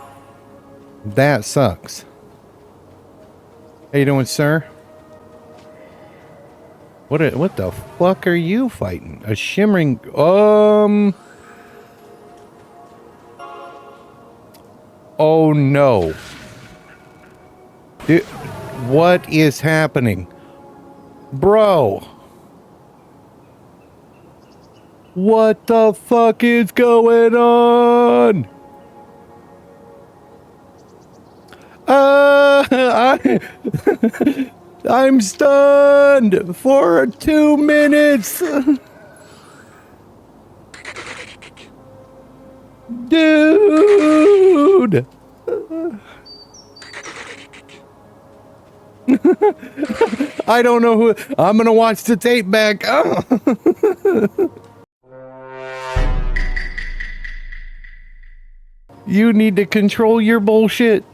That sucks. How you doing, sir? What the fuck are you fighting? A shimmering... Oh, no. Dude, what is happening? Bro. What the fuck is going on? I'm stunned for 2 minutes. Dude. I don't know who. I'm gonna watch the tape back. You need to control your bullshit.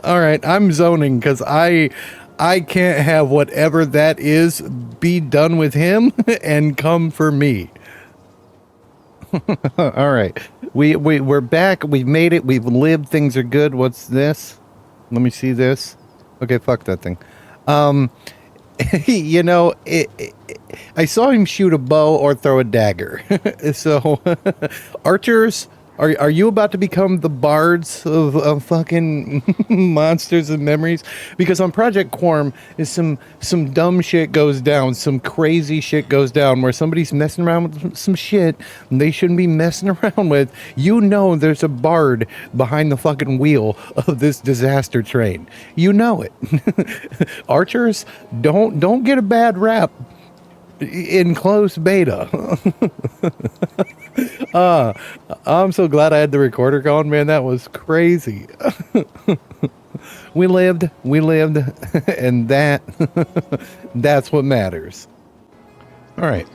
All right, I'm zoning because I can't have whatever that is be done with him and come for me. All right, we're back. We've made it. We've lived. Things are good. What's this? Let me see this. Okay, fuck that thing. You know, I saw him shoot a bow or throw a dagger. So, archers. Are you about to become the bards of fucking monsters and memories? Because on Project Quorum is some dumb shit goes down, some crazy shit goes down where somebody's messing around with some shit they shouldn't be messing around with. You know there's a bard behind the fucking wheel of this disaster train. You know it. Archers, don't get a bad rap in closed beta. I'm so glad I had the recorder going, man. That was crazy. we lived, and that's what matters. All right.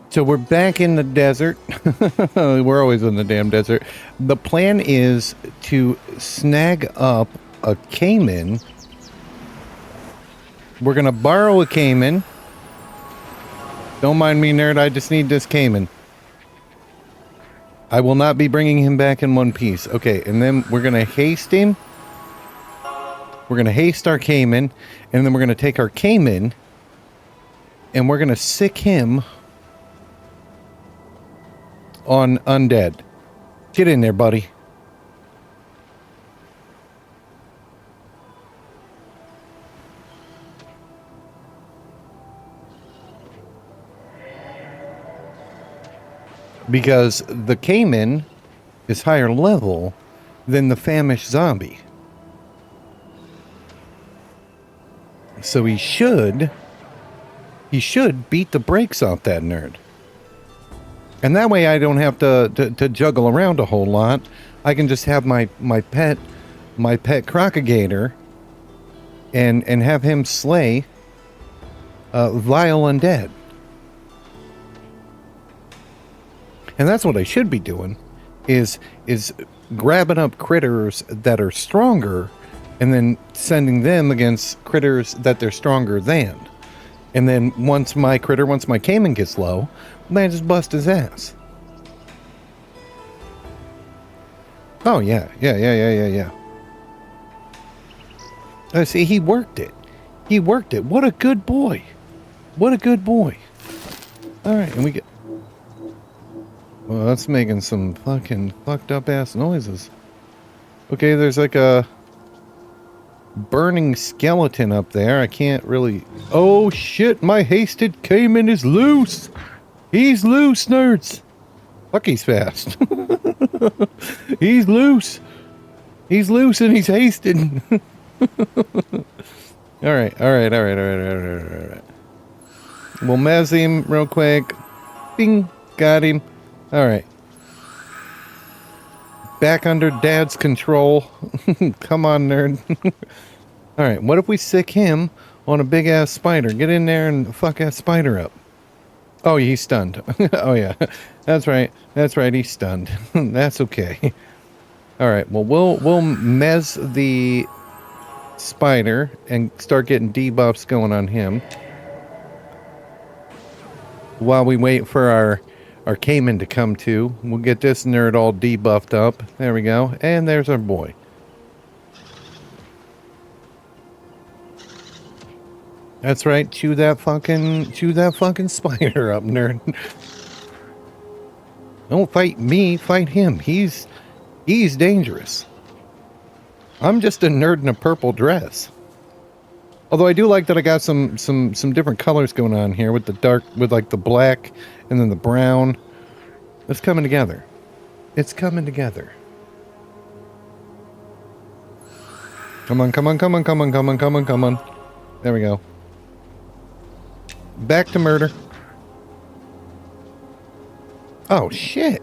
So we're back in the desert. We're always in the damn desert. The plan is to snag up a caiman. We're going to borrow a caiman. Don't mind me, nerd. I just need this caiman. I will not be bringing him back in one piece. Okay, and then we're going to haste him. We're going to haste our caiman. And then we're going to take our caiman. And we're going to sick him on undead. Get in there, buddy. Because the caiman is higher level than the famished zombie. So he should beat the brakes off that nerd. And that way I don't have to juggle around a whole lot. I can just have my pet crocagator and have him slay vile undead. And that's what I should be doing, is grabbing up critters that are stronger and then sending them against critters that they're stronger than. And then once my caiman gets low, then I just bust his ass. Oh, yeah. See, he worked it. What a good boy. All right, and we get... Well, that's making some fucking fucked up ass noises. Okay, there's like a... burning skeleton up there. I can't really... Oh, shit. My hasted caiman is loose. He's loose, nerds. Fuck, he's fast. He's loose. He's loose and he's hasted. All right. We'll mez him real quick. Bing. Got him. All right. Back under Dad's control. Come on, nerd. All right. What if we sick him on a big-ass spider? Get in there and fuck that spider up. Oh, he's stunned. Oh, yeah. That's right. That's right. He's stunned. That's okay. All right. Well, we'll mez the spider and start getting debuffs going on him while we wait for our caiman to come to. We'll get this nerd all debuffed up. There we go. And there's our boy. That's right. Chew that fucking spider up, nerd. Don't fight me, fight him. He's dangerous. I'm just a nerd in a purple dress. Although I do like that I got some different colors going on here with the dark, with like the black and then the brown. It's coming together. It's coming together. Come on. There we go. Back to murder. Oh, shit.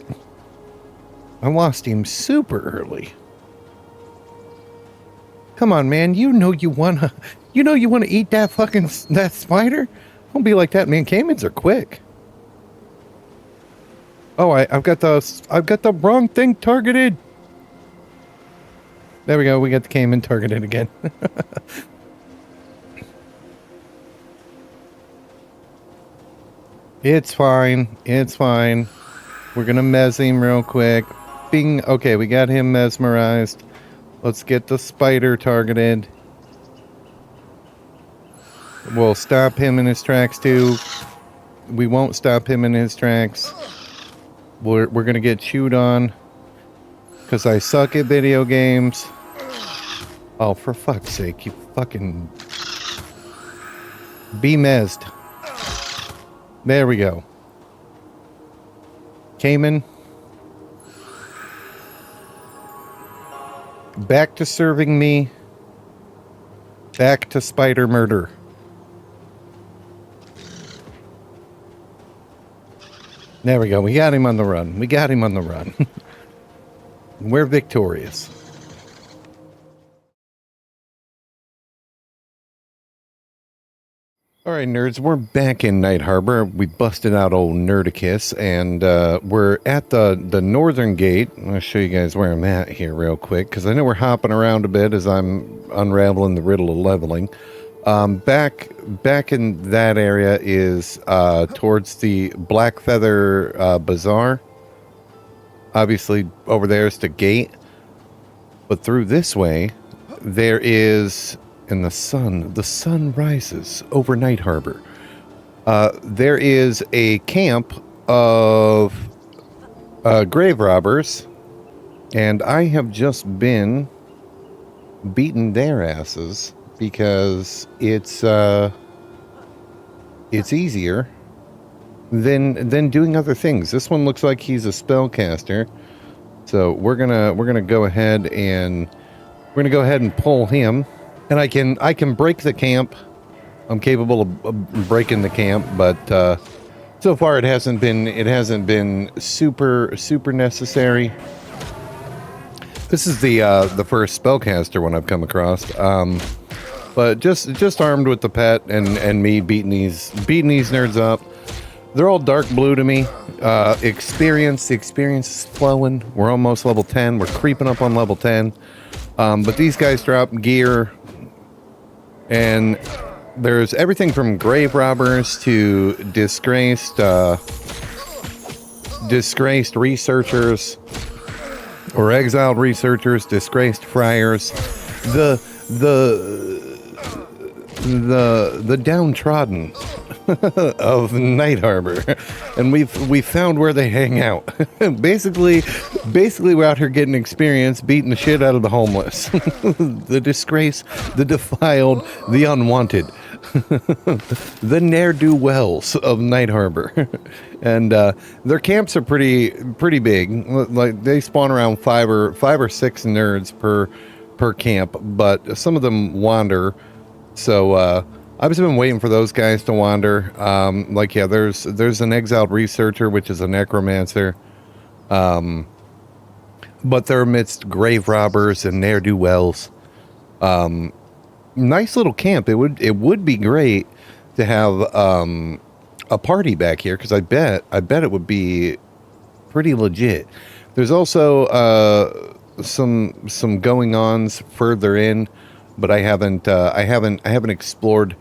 I lost him super early. Come on, man. You know you wanna eat that spider? Don't be like that, man. Caimans are quick. Oh, I've got the wrong thing targeted. There we go. We got the caiman targeted again. It's fine. It's fine. We're gonna mez him real quick. Bing. Okay, we got him mesmerized. Let's get the spider targeted. We'll stop him in his tracks too. We won't stop him in his tracks. We're gonna get chewed on because I suck at video games. Oh, for fuck's sake, you fucking be mezzed. There we go. Caiman. Back to serving me. Back to spider murder. There we go. We got him on the run. We're victorious. Alright, nerds, we're back in Night Harbor. We busted out old Nerdicus, and we're at the northern gate. I'm going to show you guys where I'm at here real quick, because I know we're hopping around a bit as I'm unraveling the riddle of leveling. Back in that area is towards the Black Feather Bazaar. Obviously, over there is the gate. But through this way, there is... And the sun rises over Night Harbor. There is a camp of grave robbers, and I have just been beating their asses because it's easier than doing other things. This one looks like he's a spellcaster, so we're gonna go ahead and pull him. And I can break the camp. I'm capable of breaking the camp, but so far it hasn't been super necessary. This is the first spellcaster one I've come across. But just armed with the pet and me beating these nerds up. They're all dark blue to me. The experience is flowing. We're almost level 10. We're creeping up on level 10. But these guys drop gear. And there's everything from grave robbers to disgraced researchers or exiled researchers, disgraced friars, the downtrodden, of Night Harbor, and we found where they hang out. basically, we're out here getting experience, beating the shit out of the homeless, the disgrace, the defiled, the unwanted, the ne'er-do-wells of Night Harbor. And their camps are pretty big. Like they spawn around five or six nerds per camp, but some of them wander. So I've just been waiting for those guys to wander. Like, yeah, there's an exiled researcher, which is a necromancer. But they're amidst grave robbers and ne'er-do-wells. Nice little camp. It would be great to have a party back here, because I bet it would be pretty legit. There's also some going-ons further in, but I haven't explored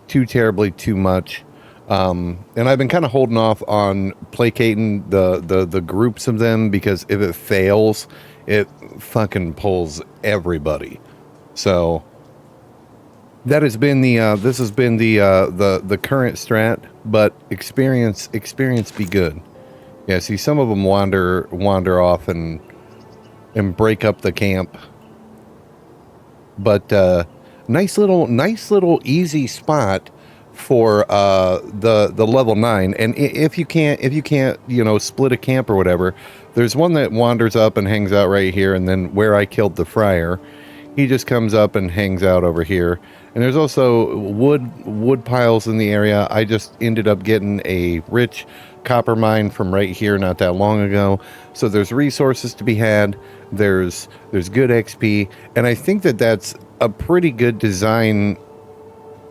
too much, and I've been kind of holding off on placating the groups of them, because if it fails, it fucking pulls everybody. So that has been the current strat, but experience be good. Yeah, see, some of them wander off and break up the camp. But nice little easy spot for the level 9. And if you can't split a camp or whatever, there's one that wanders up and hangs out right here, and then where I killed the friar, he just comes up and hangs out over here. And there's also wood piles in the area. I just ended up getting a rich copper mine from right here not that long ago. So there's resources to be had. There's good XP, and I think that's a pretty good design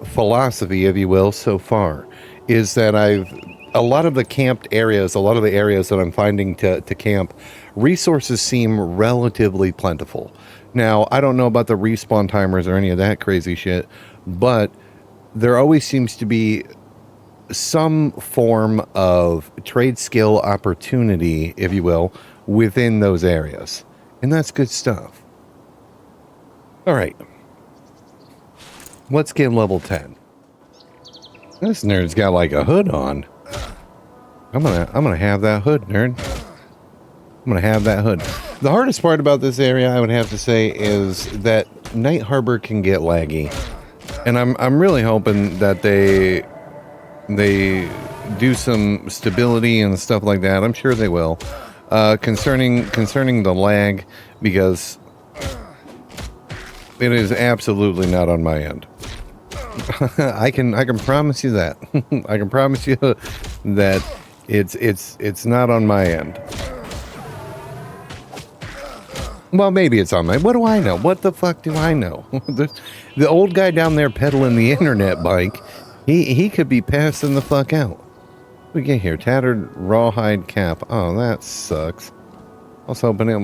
philosophy, if you will, so far. Is that a lot of the camped areas, a lot of the areas that I'm finding to camp, resources seem relatively plentiful. Now, I don't know about the respawn timers or any of that crazy shit, but there always seems to be some form of trade skill opportunity, if you will, within those areas. And that's good stuff. All right. Let's get level 10. This nerd's got like a hood on. I'm gonna have that hood, nerd. I'm gonna have that hood. The hardest part about this area, I would have to say, is that Night Harbor can get laggy, and I'm really hoping that they do some stability and stuff like that. I'm sure they will. Concerning the lag, because it is absolutely not on my end. I can promise you that. I can promise you that it's not on my end. Well, maybe it's on my... What do I know? What the fuck do I know? The old guy down there pedaling the internet bike, he could be passing the fuck out. What do we get here? Tattered rawhide cap. Oh, that sucks. I was hoping it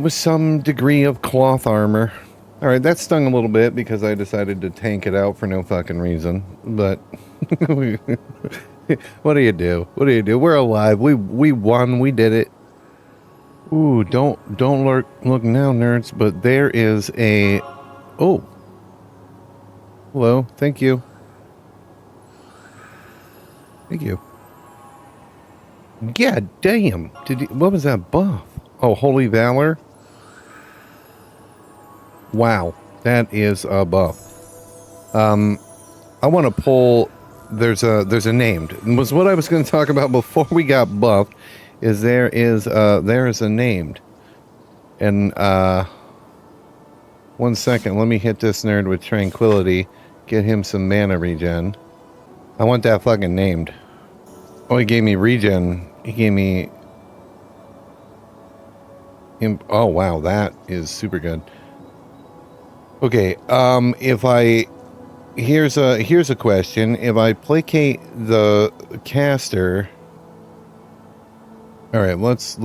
was some degree of cloth armor. Alright, that stung a little bit because I decided to tank it out for no fucking reason. But what do you do? What do you do? We're alive. We won. We did it. Ooh, don't look now, nerds, but there is a... Oh. Hello. Thank you. Thank you. God damn. What was that buff? Oh, Holy Valor. Wow. That is a buff. I want to pull... There's a named. It was what I was going to talk about before we got buffed. There is a named. And 1 second, let me hit this nerd with tranquility, get him some mana regen. I want that fucking named. Oh, he gave me regen. He gave me oh wow, that is super good. Okay, here's a question. If I placate the caster... All right, let's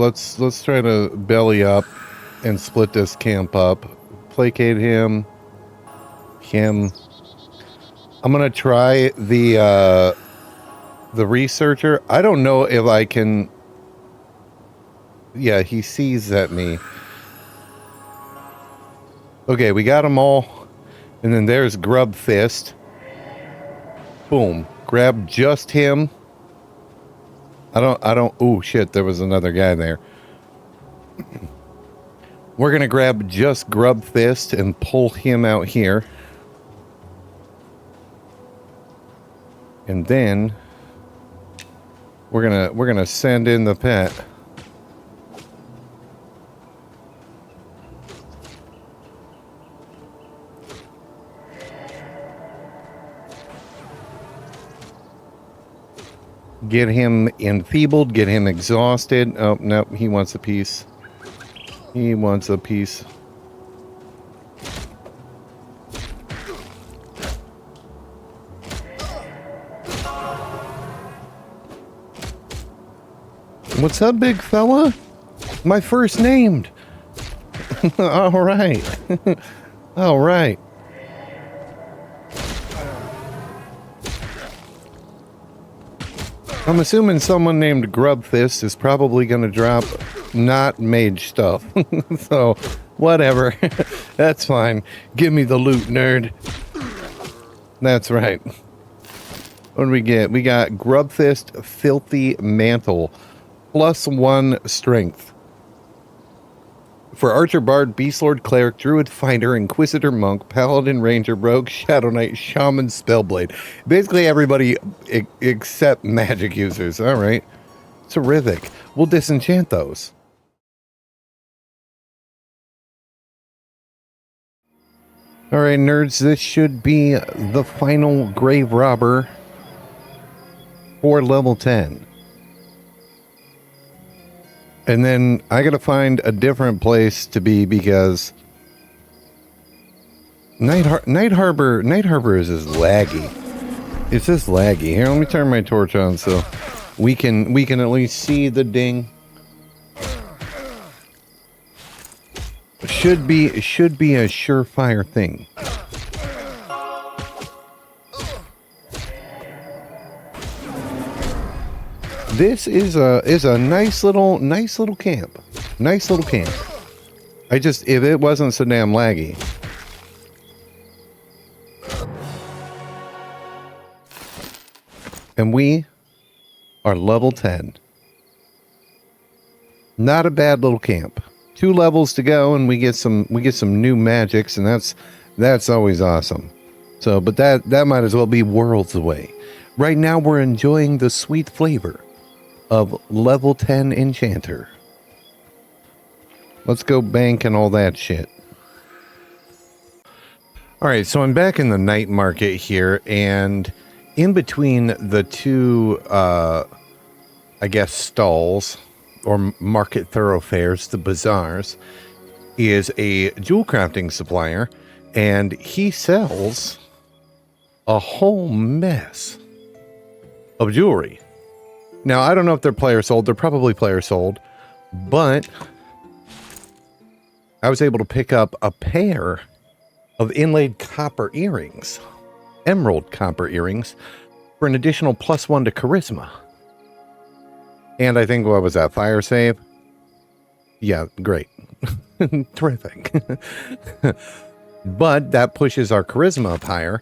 try to belly up and split this camp up. Placate him. I'm gonna try the researcher. I don't know if I can. Yeah, he sees at me. Okay, we got them all, and then there's Grub Fist. Boom. Grab just him. Oh shit, there was another guy there. We're gonna grab just Grub Fist and pull him out here. And then we're gonna send in the pet. Get him enfeebled, get him exhausted. Oh, no, he wants a piece. He wants a piece. What's up, big fella? My first named. All right. All right. I'm assuming someone named Grubfist is probably going to drop not mage stuff. So, whatever. That's fine. Give me the loot, nerd. That's right. What do we get? We got Grubfist Filthy Mantle. +1 strength. For Archer, Bard, Beast Lord, Cleric, Druid, Fighter, Inquisitor, Monk, Paladin, Ranger, Rogue, Shadow Knight, Shaman, Spellblade. Basically everybody except magic users. Alright. Terrific. We'll disenchant those. Alright, nerds. This should be the final Grave Robber for level 10. And then I gotta find a different place to be because Night Harbor is just laggy. It's just laggy. Here, let me turn my torch on so we can at least see the ding. Should be a surefire thing. This is a nice little camp. Nice little camp. If it wasn't so damn laggy. And we are level 10. Not a bad little camp. 2 levels to go and we get some new magics, and that's always awesome. So, but that might as well be worlds away. Right now we're enjoying the sweet flavor of level 10 Enchanter. Let's go bank and all that shit. Alright, so I'm back in the night market here, and in between the two, I guess, stalls, or market thoroughfares, the bazaars, is a jewel crafting supplier, and he sells a whole mess of jewelry. Now, I don't know if they're player sold. They're probably player sold. But I was able to pick up a pair of inlaid copper earrings. Emerald copper earrings. For an additional +1 to charisma. And I think, what was that? Fire save? Yeah, great. Terrific. But that pushes our charisma up higher.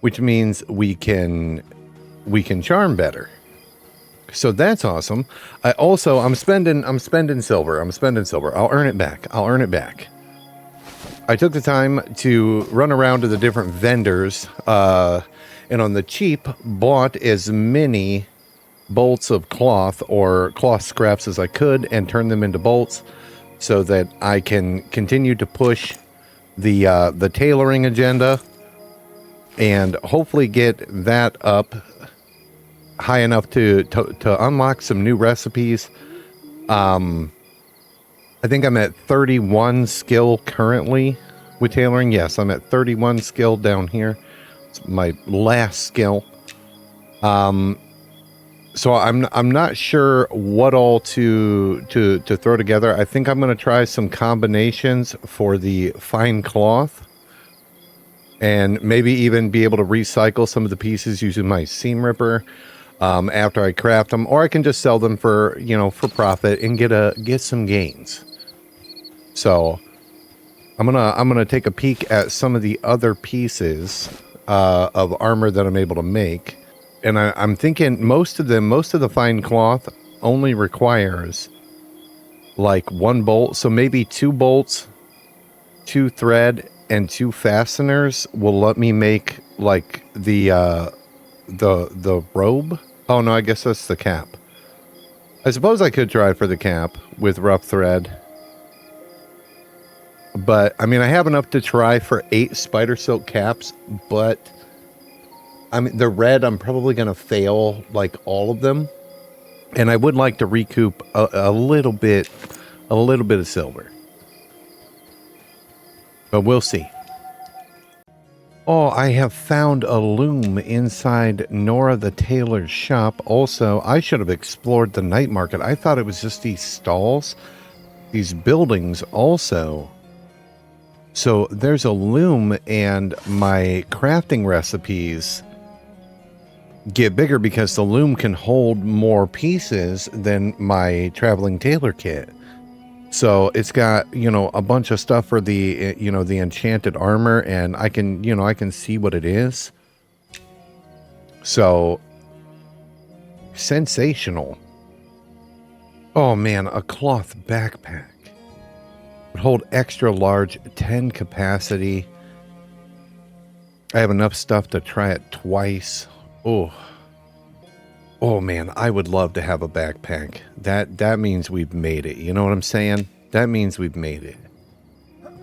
Which means we can charm better. So that's awesome. I'm spending silver. I'll earn it back. I took the time to run around to the different vendors, and on the cheap, bought as many bolts of cloth or cloth scraps as I could and turn them into bolts so that I can continue to push the tailoring agenda and hopefully get that up high enough to unlock some new recipes. I think I'm at 31 skill currently with tailoring. Yes, I'm at 31 skill down here. It's my last skill. So I'm not sure what all to throw together. I think I'm going to try some combinations for the fine cloth, and maybe even be able to recycle some of the pieces using my seam ripper. After I craft them, or I can just sell them for profit and get some gains. So I'm gonna take a peek at some of the other pieces of armor that I'm able to make. And I'm thinking most of the fine cloth only requires like 1 bolt. So maybe 2 bolts, 2 thread, and 2 fasteners will let me make like the robe. Oh no, I guess that's the cap. I suppose I could try for the cap with rough thread. But I mean, I have enough to try for 8 spider silk caps, but I mean, the red, I'm probably going to fail like all of them. And I would like to recoup a little bit of silver. But we'll see. Oh, I have found a loom inside Nora the tailor's shop. Also, I should have explored the night market. I thought it was just these stalls, these buildings also. So there's a loom, and my crafting recipes get bigger because the loom can hold more pieces than my traveling tailor kit. So it's got, you know, a bunch of stuff for the, you know, the enchanted armor, and I can, you know, I can see what it is. So sensational. Oh man, a cloth backpack. Would hold extra large 10 capacity. I have enough stuff to try it twice. Oh man, I would love to have a backpack. That means we've made it. You know what I'm saying? That means we've made it.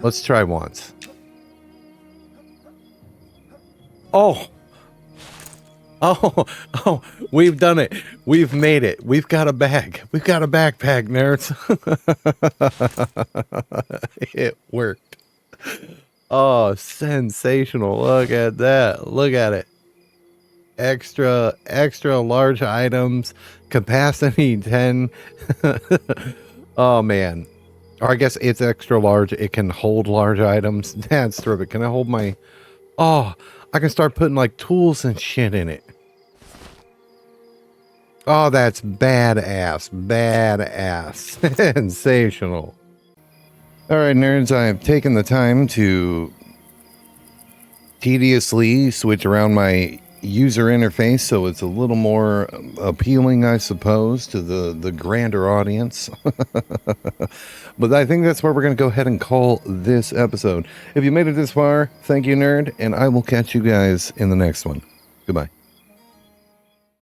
Let's try once. Oh, we've done it. We've made it. We've got a bag. We've got a backpack, nerds. It worked. Oh, sensational. Look at that. Look at it. Extra large items, capacity 10. Oh man. Or I guess it's extra large. It can hold large items. That's terrific. Can I hold my... Oh, I can start putting like tools and shit in it. Oh, that's badass. Badass. Sensational. All right, nerds, I have taken the time to tediously switch around my user interface so it's a little more appealing, I suppose, to the grander audience. But I think that's where we're going to go ahead and call this episode. If you made it this far, thank you, nerd, and I will catch you guys in the next one. Goodbye.